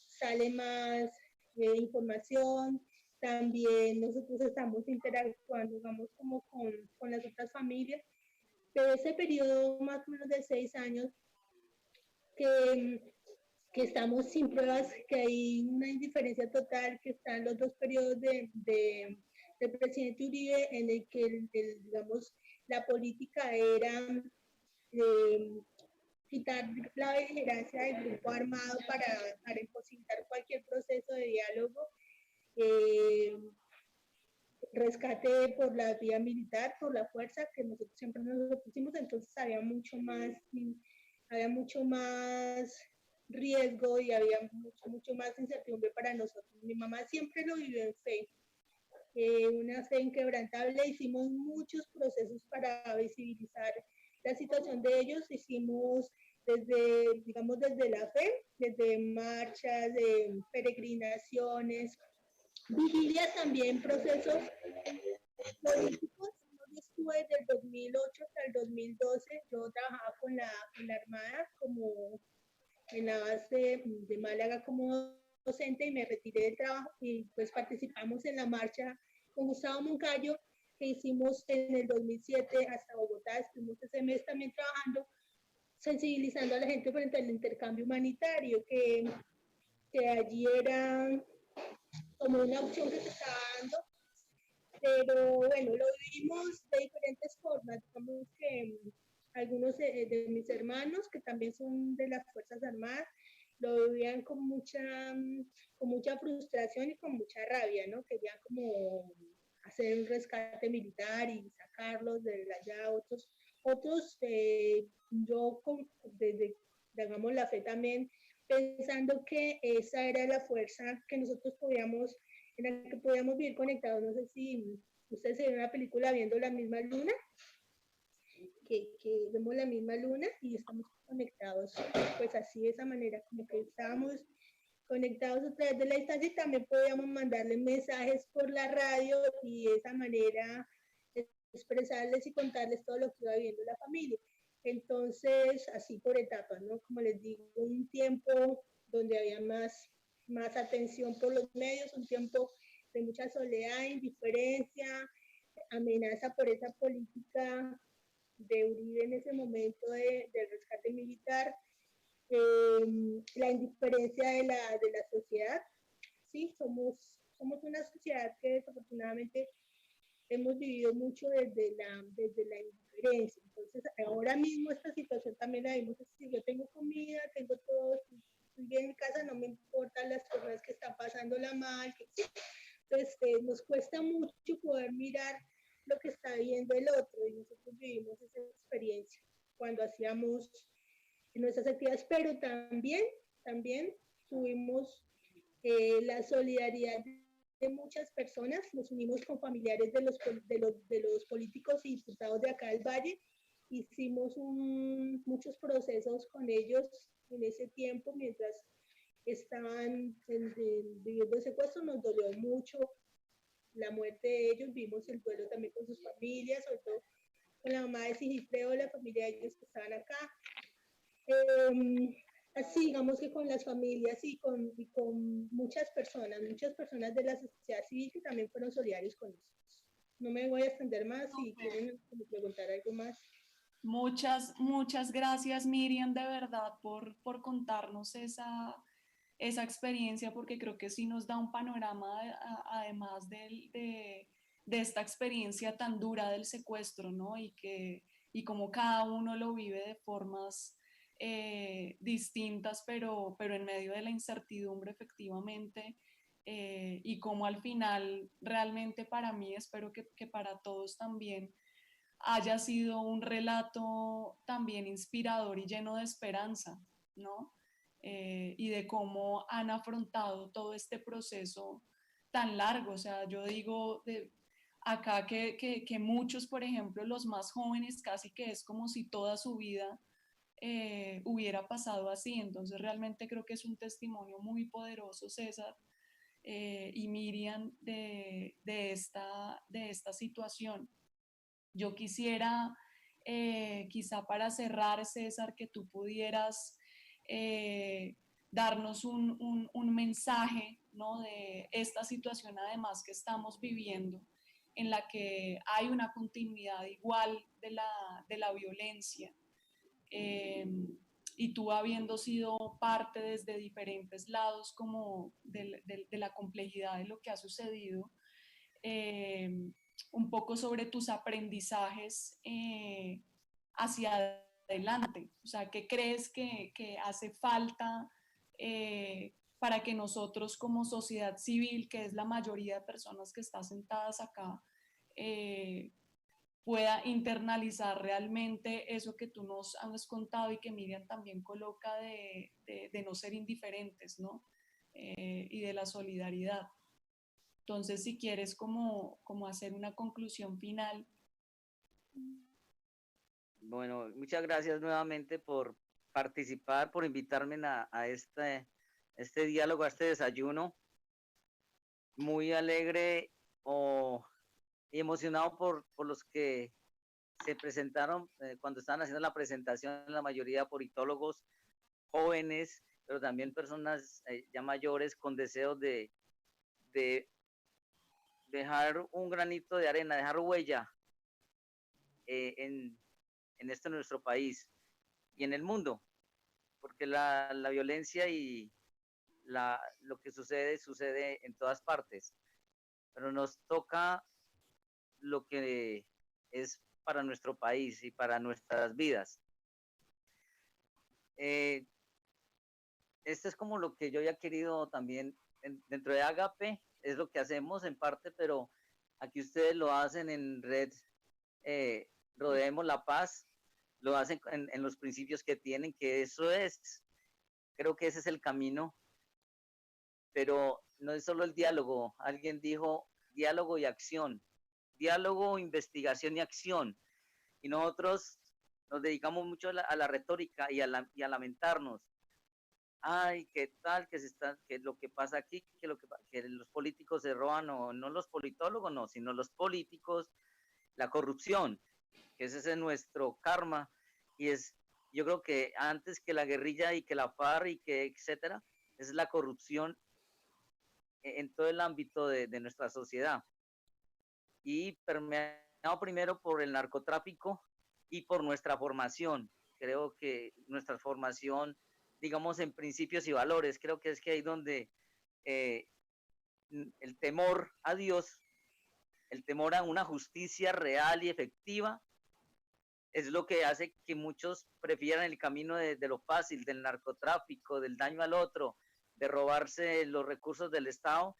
sale más información, también nosotros estamos interactuando, digamos, como con las otras familias, pero ese periodo más o menos de 6 años que estamos sin pruebas, que hay una indiferencia total, que están los 2 periodos del presidente Uribe en el que, digamos, la política era quitar la beligerancia del grupo armado para imposibilitar cualquier proceso de diálogo, rescate por la vía militar, por la fuerza, que nosotros siempre nos opusimos, entonces había mucho más riesgo y había mucho más incertidumbre para nosotros. Mi mamá siempre lo vivió en fe, una fe inquebrantable. Hicimos muchos procesos para visibilizar la situación de ellos, hicimos desde la fe, desde marchas, de peregrinaciones, vigilias también, procesos políticos. Yo estuve desde el 2008 hasta el 2012, yo trabajaba con la Armada como en la base de Málaga como docente y me retiré del trabajo y pues participamos en la marcha con Gustavo Moncayo que hicimos en el 2007 hasta Bogotá. Estuvimos ese mes también trabajando, sensibilizando a la gente frente al intercambio humanitario, que allí era como una opción que se estaba dando, pero bueno, lo vivimos de diferentes formas. Digamos que algunos de mis hermanos, que también son de las Fuerzas Armadas, lo vivían con mucha frustración y con mucha rabia, ¿no? Querían como hacer un rescate militar y sacarlos de allá. Otros yo desde, digamos, la fe también, pensando que esa era la fuerza que nosotros podíamos, en la que podíamos vivir conectados. No sé si ustedes se ven una película viendo la misma luna, que vemos la misma luna y estamos conectados, pues así de esa manera, como que estábamos conectados a través de la distancia y también podíamos mandarles mensajes por la radio y de esa manera expresarles y contarles todo lo que iba viviendo la familia. Entonces, así por etapas, ¿no? Como les digo, un tiempo donde había más atención por los medios, un tiempo de mucha soledad, indiferencia, amenaza por esa política de Uribe en ese momento del rescate militar, la indiferencia de la sociedad. Sí, somos una sociedad que desafortunadamente hemos vivido mucho desde la indiferencia. Entonces, ahora mismo esta situación también la vimos así, yo tengo comida, tengo todo, estoy bien en casa, no me importan las personas que están pasándola mal, entonces nos cuesta mucho poder mirar lo que está viendo el otro y nosotros vivimos esa experiencia cuando hacíamos nuestras actividades, pero también tuvimos la solidaridad de muchas personas, nos unimos con familiares de los políticos y diputados de acá del Valle, hicimos muchos procesos con ellos en ese tiempo mientras estaban viviendo el secuestro, nos dolió mucho la muerte de ellos, vimos el duelo también con sus familias, sobre todo con la mamá de Sigifredo, la familia de ellos que estaban acá. Así, digamos que con las familias y con muchas personas de la sociedad civil que también fueron solidarios con nosotros. No me voy a extender más, si quieren preguntar algo más. Muchas gracias, Miriam, de verdad, por contarnos esa experiencia, porque creo que sí nos da un panorama, además de esta experiencia tan dura del secuestro, ¿no? Y cómo cada uno lo vive de formas distintas, pero en medio de la incertidumbre, efectivamente, y cómo al final, realmente para mí, espero que para todos también, haya sido un relato también inspirador y lleno de esperanza, ¿no? Y de cómo han afrontado todo este proceso tan largo. O sea, yo digo acá que muchos, por ejemplo, los más jóvenes, casi que es como si toda su vida hubiera pasado así. Entonces realmente creo que es un testimonio muy poderoso, César y Miriam, de esta situación. Yo quisiera, quizá para cerrar, César, que tú pudieras darnos un mensaje, ¿no? De esta situación además que estamos viviendo, en la que hay una continuidad igual de la violencia. Y tú habiendo sido parte desde diferentes lados como de la complejidad de lo que ha sucedido, un poco sobre tus aprendizajes hacia adelante. O sea, ¿qué crees que hace falta para que nosotros como sociedad civil, que es la mayoría de personas que están sentadas acá, pueda internalizar realmente eso que tú nos has contado y que Miriam también coloca de no ser indiferentes, ¿no? Y de la solidaridad? Entonces, si quieres como hacer una conclusión final. Bueno, muchas gracias nuevamente por participar, por invitarme a este diálogo, a este desayuno. Muy alegre y emocionado por los que se presentaron cuando estaban haciendo la presentación, la mayoría politólogos jóvenes, pero también personas ya mayores con deseos de dejar un granito de arena, dejar huella en nuestro país y en el mundo, porque la violencia y lo que sucede en todas partes, pero nos toca lo que es para nuestro país y para nuestras vidas. Esto es como lo que yo había querido también dentro de Agape, es lo que hacemos en parte, pero aquí ustedes lo hacen en Red Rodeemos la Paz, lo hacen en los principios que tienen, que eso es, creo que ese es el camino, pero no es solo el diálogo. Alguien dijo diálogo y acción, diálogo, investigación y acción, y nosotros nos dedicamos mucho a la retórica y a lamentarnos. Ay, qué tal que lo que pasa aquí, que los políticos se roban, o no los politólogos, no, sino los políticos, la corrupción, que ese es nuestro karma, y yo creo que antes que la guerrilla y que la FARC y que etcétera, es la corrupción en todo el ámbito de nuestra sociedad, y permeado primero por el narcotráfico y por nuestra formación. Creo que nuestra formación, digamos, en principios y valores, creo que es que ahí donde el temor a Dios, el temor a una justicia real y efectiva, es lo que hace que muchos prefieran el camino de lo fácil, del narcotráfico, del daño al otro, de robarse los recursos del Estado.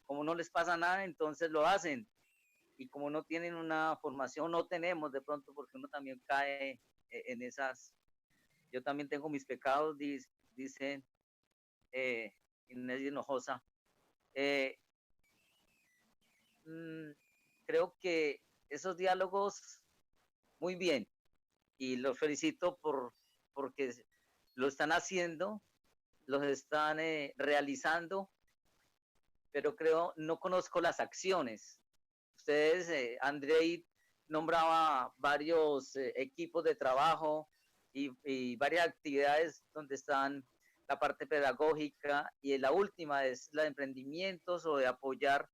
Como no les pasa nada, entonces lo hacen. Y como no tienen una formación, no tenemos de pronto, porque uno también cae en esas. Yo también tengo mis pecados, dice Inés Hinojosa. Creo que esos diálogos, muy bien, y los felicito porque lo están haciendo, los están realizando, pero no conozco las acciones. Ustedes, Andrei nombraba varios equipos de trabajo y varias actividades donde están la parte pedagógica, y la última es la de emprendimientos o de apoyar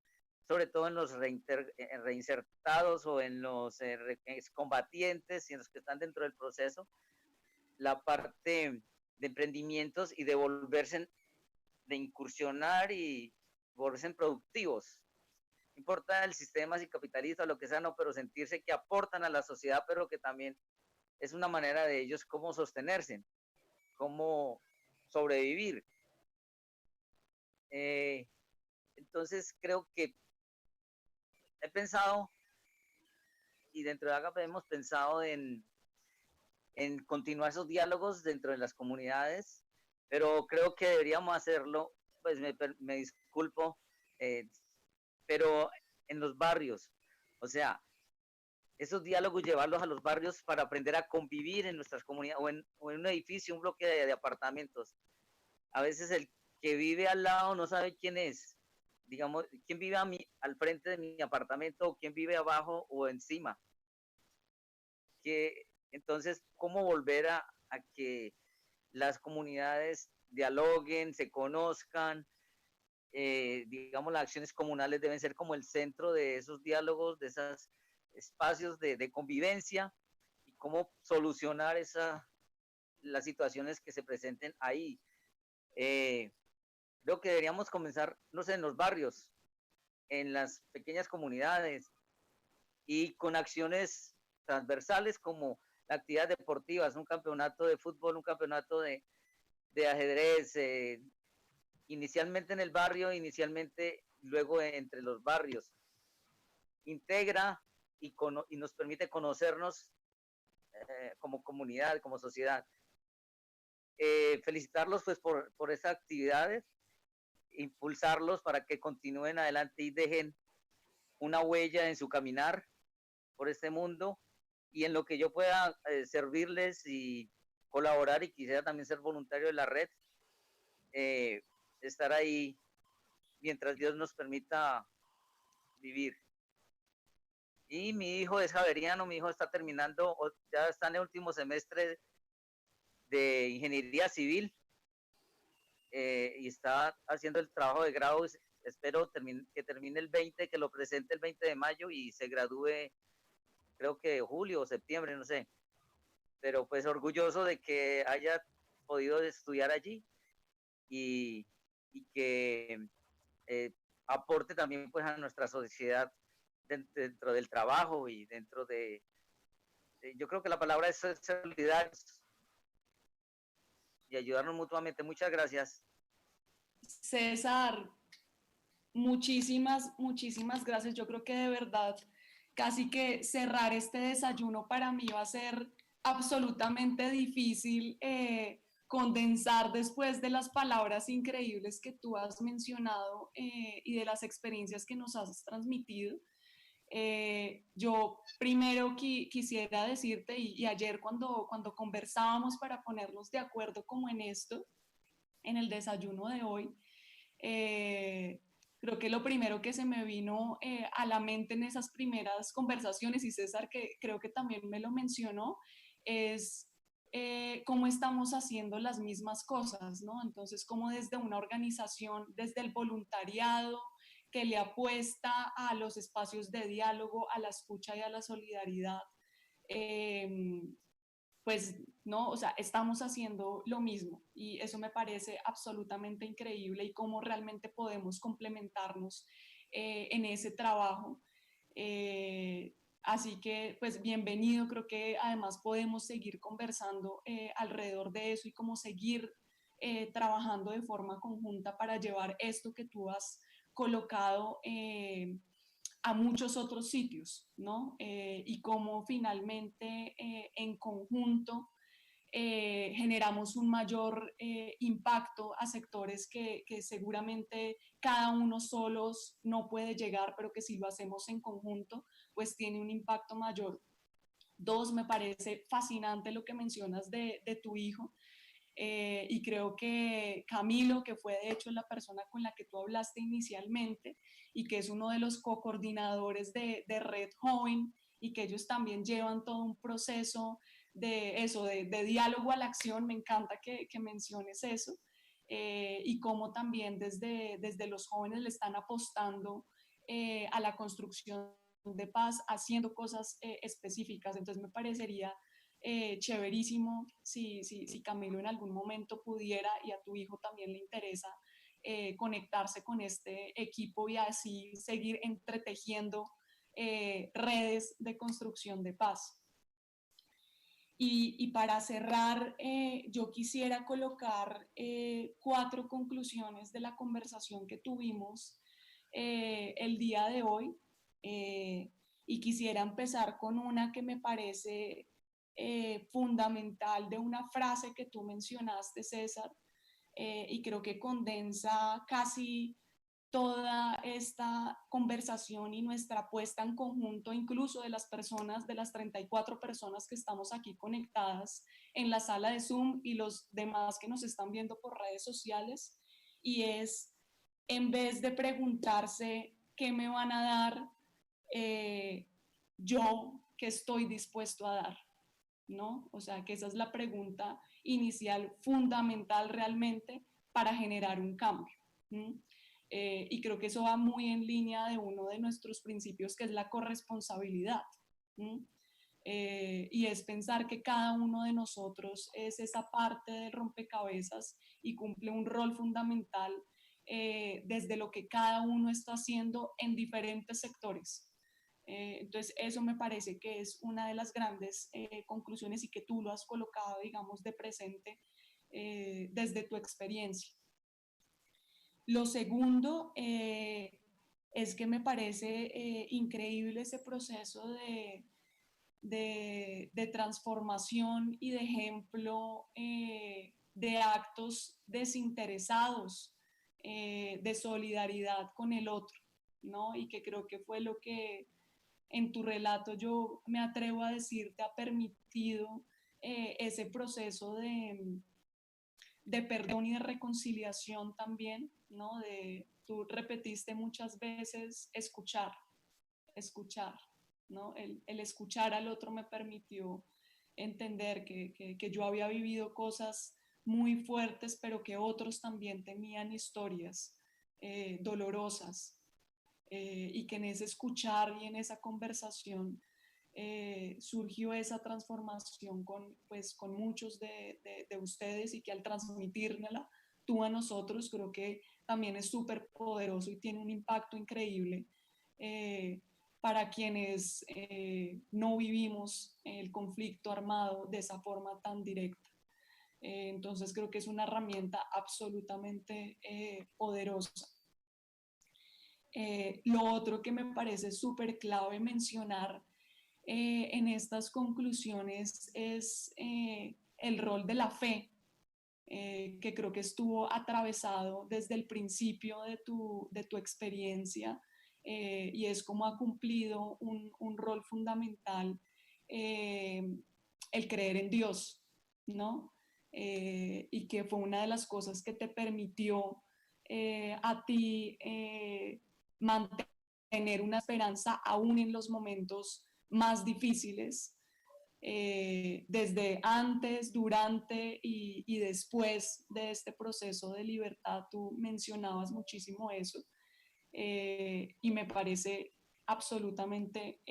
sobre todo en los reinsertados o en los excombatientes y en los que están dentro del proceso, la parte de emprendimientos y de volverse, de incursionar y volverse productivos. No importa el sistema, si capitalista o lo que sea, no, pero sentirse que aportan a la sociedad, pero que también es una manera de ellos cómo sostenerse, cómo sobrevivir. Entonces creo que he pensado, y dentro de Agape hemos pensado en continuar esos diálogos dentro de las comunidades, pero creo que deberíamos hacerlo, pues me disculpo, pero en los barrios. O sea, esos diálogos llevarlos a los barrios para aprender a convivir en nuestras comunidades, o en un edificio, un bloque de apartamentos. A veces el que vive al lado no sabe quién es. Digamos, quién vive al frente de mi apartamento, o quién vive abajo o encima. Entonces, ¿cómo volver a que las comunidades dialoguen, se conozcan? Digamos, las acciones comunales deben ser como el centro de esos diálogos, de esos espacios de convivencia, y cómo solucionar las situaciones que se presenten ahí. Creo que deberíamos comenzar, no sé, en los barrios, en las pequeñas comunidades, y con acciones transversales como la actividad deportiva, un campeonato de fútbol, un campeonato de ajedrez, inicialmente en el barrio, luego entre los barrios. Integra y nos permite conocernos como comunidad, como sociedad. Felicitarlos pues por esas actividades, impulsarlos para que continúen adelante y dejen una huella en su caminar por este mundo, y en lo que yo pueda servirles y colaborar, y quisiera también ser voluntario de la red, estar ahí mientras Dios nos permita vivir. Y mi hijo es javeriano, mi hijo está terminando, ya está en el último semestre de ingeniería civil, y está haciendo el trabajo de grado. Espero que termine el 20, que lo presente el 20 de mayo y se gradúe, creo que julio o septiembre, no sé. Pero pues orgulloso de que haya podido estudiar allí, y que aporte también pues a nuestra sociedad dentro del trabajo y dentro yo creo que la palabra es solidaridad y ayudarnos mutuamente. Muchas gracias. César, muchísimas gracias. Yo creo que de verdad casi que cerrar este desayuno para mí va a ser absolutamente difícil, condensar después de las palabras increíbles que tú has mencionado, y de las experiencias que nos has transmitido. Yo primero quisiera decirte, y ayer cuando conversábamos para ponernos de acuerdo como en esto, en el desayuno de hoy, creo que lo primero que se me vino a la mente en esas primeras conversaciones, y César que creo que también me lo mencionó, es cómo estamos haciendo las mismas cosas, ¿no? Entonces, cómo desde una organización, desde el voluntariado, que le apuesta a los espacios de diálogo, a la escucha y a la solidaridad, pues, ¿no? O sea, estamos haciendo lo mismo, y eso me parece absolutamente increíble, y cómo realmente podemos complementarnos en ese trabajo. Así que, pues, bienvenido. Creo que además podemos seguir conversando alrededor de eso y cómo seguir trabajando de forma conjunta para llevar esto que tú has colocado a muchos otros sitios, ¿no? Y cómo finalmente en conjunto generamos un mayor impacto a sectores que seguramente cada uno solos no puede llegar, pero que si lo hacemos en conjunto, pues tiene un impacto mayor. Dos, me parece fascinante lo que mencionas de tu hijo. Y creo que Camilo, que fue de hecho la persona con la que tú hablaste inicialmente y que es uno de los co-coordinadores de Red Joven, y que ellos también llevan todo un proceso de eso, de diálogo a la acción. Me encanta que menciones eso, y cómo también desde los jóvenes le están apostando a la construcción de paz, haciendo cosas específicas. Entonces me parecería chéverísimo si Camilo en algún momento pudiera, y a tu hijo también le interesa, conectarse con este equipo y así seguir entretejiendo redes de construcción de paz. Y para cerrar, yo quisiera colocar 4 conclusiones de la conversación que tuvimos el día de hoy, y quisiera empezar con una que me parece fundamental, de una frase que tú mencionaste, César, y creo que condensa casi toda esta conversación y nuestra apuesta en conjunto, incluso de las personas, de las 34 personas que estamos aquí conectadas en la sala de Zoom y los demás que nos están viendo por redes sociales, y es, en vez de preguntarse qué me van a dar, yo qué estoy dispuesto a dar, ¿no? O sea, que esa es la pregunta inicial fundamental realmente para generar un cambio. Y creo que eso va muy en línea de uno de nuestros principios, que es la corresponsabilidad. Y es pensar que cada uno de nosotros es esa parte del rompecabezas y cumple un rol fundamental desde lo que cada uno está haciendo en diferentes sectores. Entonces eso me parece que es una de las grandes conclusiones, y que tú lo has colocado, digamos, de presente desde tu experiencia. Lo segundo es que me parece increíble ese proceso de transformación y de ejemplo de actos desinteresados, de solidaridad con el otro, ¿no? Y que creo que fue lo que en tu relato, yo me atrevo a decir, te ha permitido ese proceso de perdón y de reconciliación también, ¿no? Tú repetiste muchas veces escuchar, ¿no? El escuchar al otro me permitió entender que yo había vivido cosas muy fuertes, pero que otros también tenían historias dolorosas, y que en ese escuchar y en esa conversación surgió esa transformación con muchos de ustedes, y que al transmitírmela tú a nosotros, creo que también es súper poderoso y tiene un impacto increíble para quienes no vivimos el conflicto armado de esa forma tan directa. Entonces creo que es una herramienta absolutamente poderosa. Lo otro que me parece súper clave mencionar en estas conclusiones es el rol de la fe, que creo que estuvo atravesado desde el principio de tu experiencia, y es como ha cumplido un rol fundamental el creer en Dios, ¿no? Y que fue una de las cosas que te permitió a ti mantener una esperanza aún en los momentos más difíciles, desde antes, durante y después de este proceso de libertad. Tú mencionabas muchísimo eso, y me parece absolutamente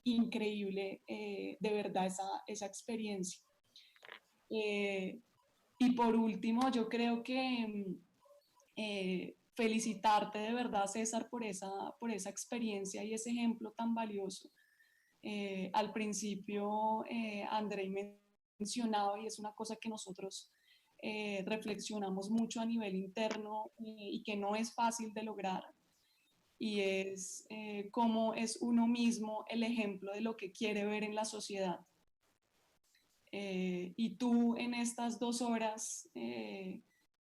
increíble de verdad esa experiencia. Y por último, yo creo que felicitarte de verdad, César, por esa experiencia y ese ejemplo tan valioso. Al principio, Andrei mencionaba, y es una cosa que nosotros reflexionamos mucho a nivel interno y que no es fácil de lograr, y es cómo es uno mismo el ejemplo de lo que quiere ver en la sociedad. Y tú en estas 2 horas en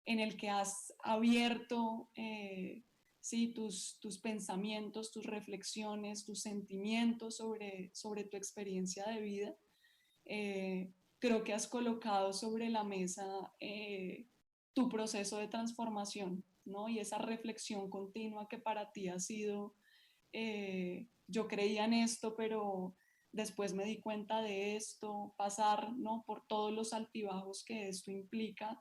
el que has abierto sí, tus pensamientos, tus reflexiones, tus sentimientos sobre tu experiencia de vida, creo que has colocado sobre la mesa tu proceso de transformación, ¿no? Y esa reflexión continua que para ti ha sido, yo creía en esto, pero después me di cuenta de esto, pasar, ¿no?, por todos los altibajos que esto implica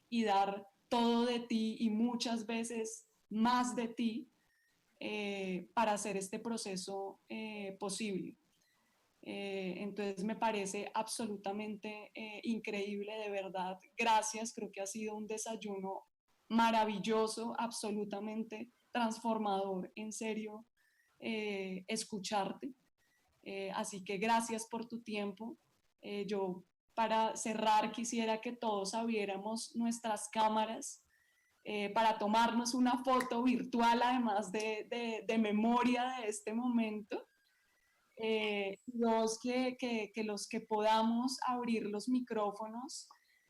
y dar todo de ti y muchas veces más de ti para hacer este proceso posible. Entonces me parece absolutamente increíble, de verdad. Gracias, creo que ha sido un desayuno maravilloso, absolutamente transformador, en serio, escucharte. Así que gracias por tu tiempo. Yo, para cerrar, quisiera que todos abriéramos nuestras cámaras para tomarnos una foto virtual, además de memoria de este momento. Los que podamos abrir los micrófonos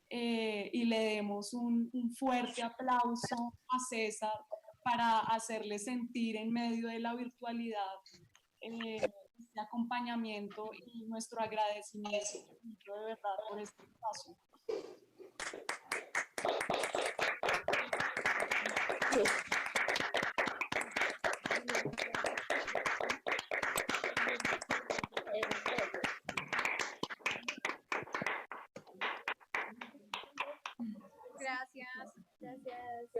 y le demos un fuerte aplauso a César para hacerle sentir en medio de la virtualidad este acompañamiento y nuestro agradecimiento de verdad por este espacio. Gracias.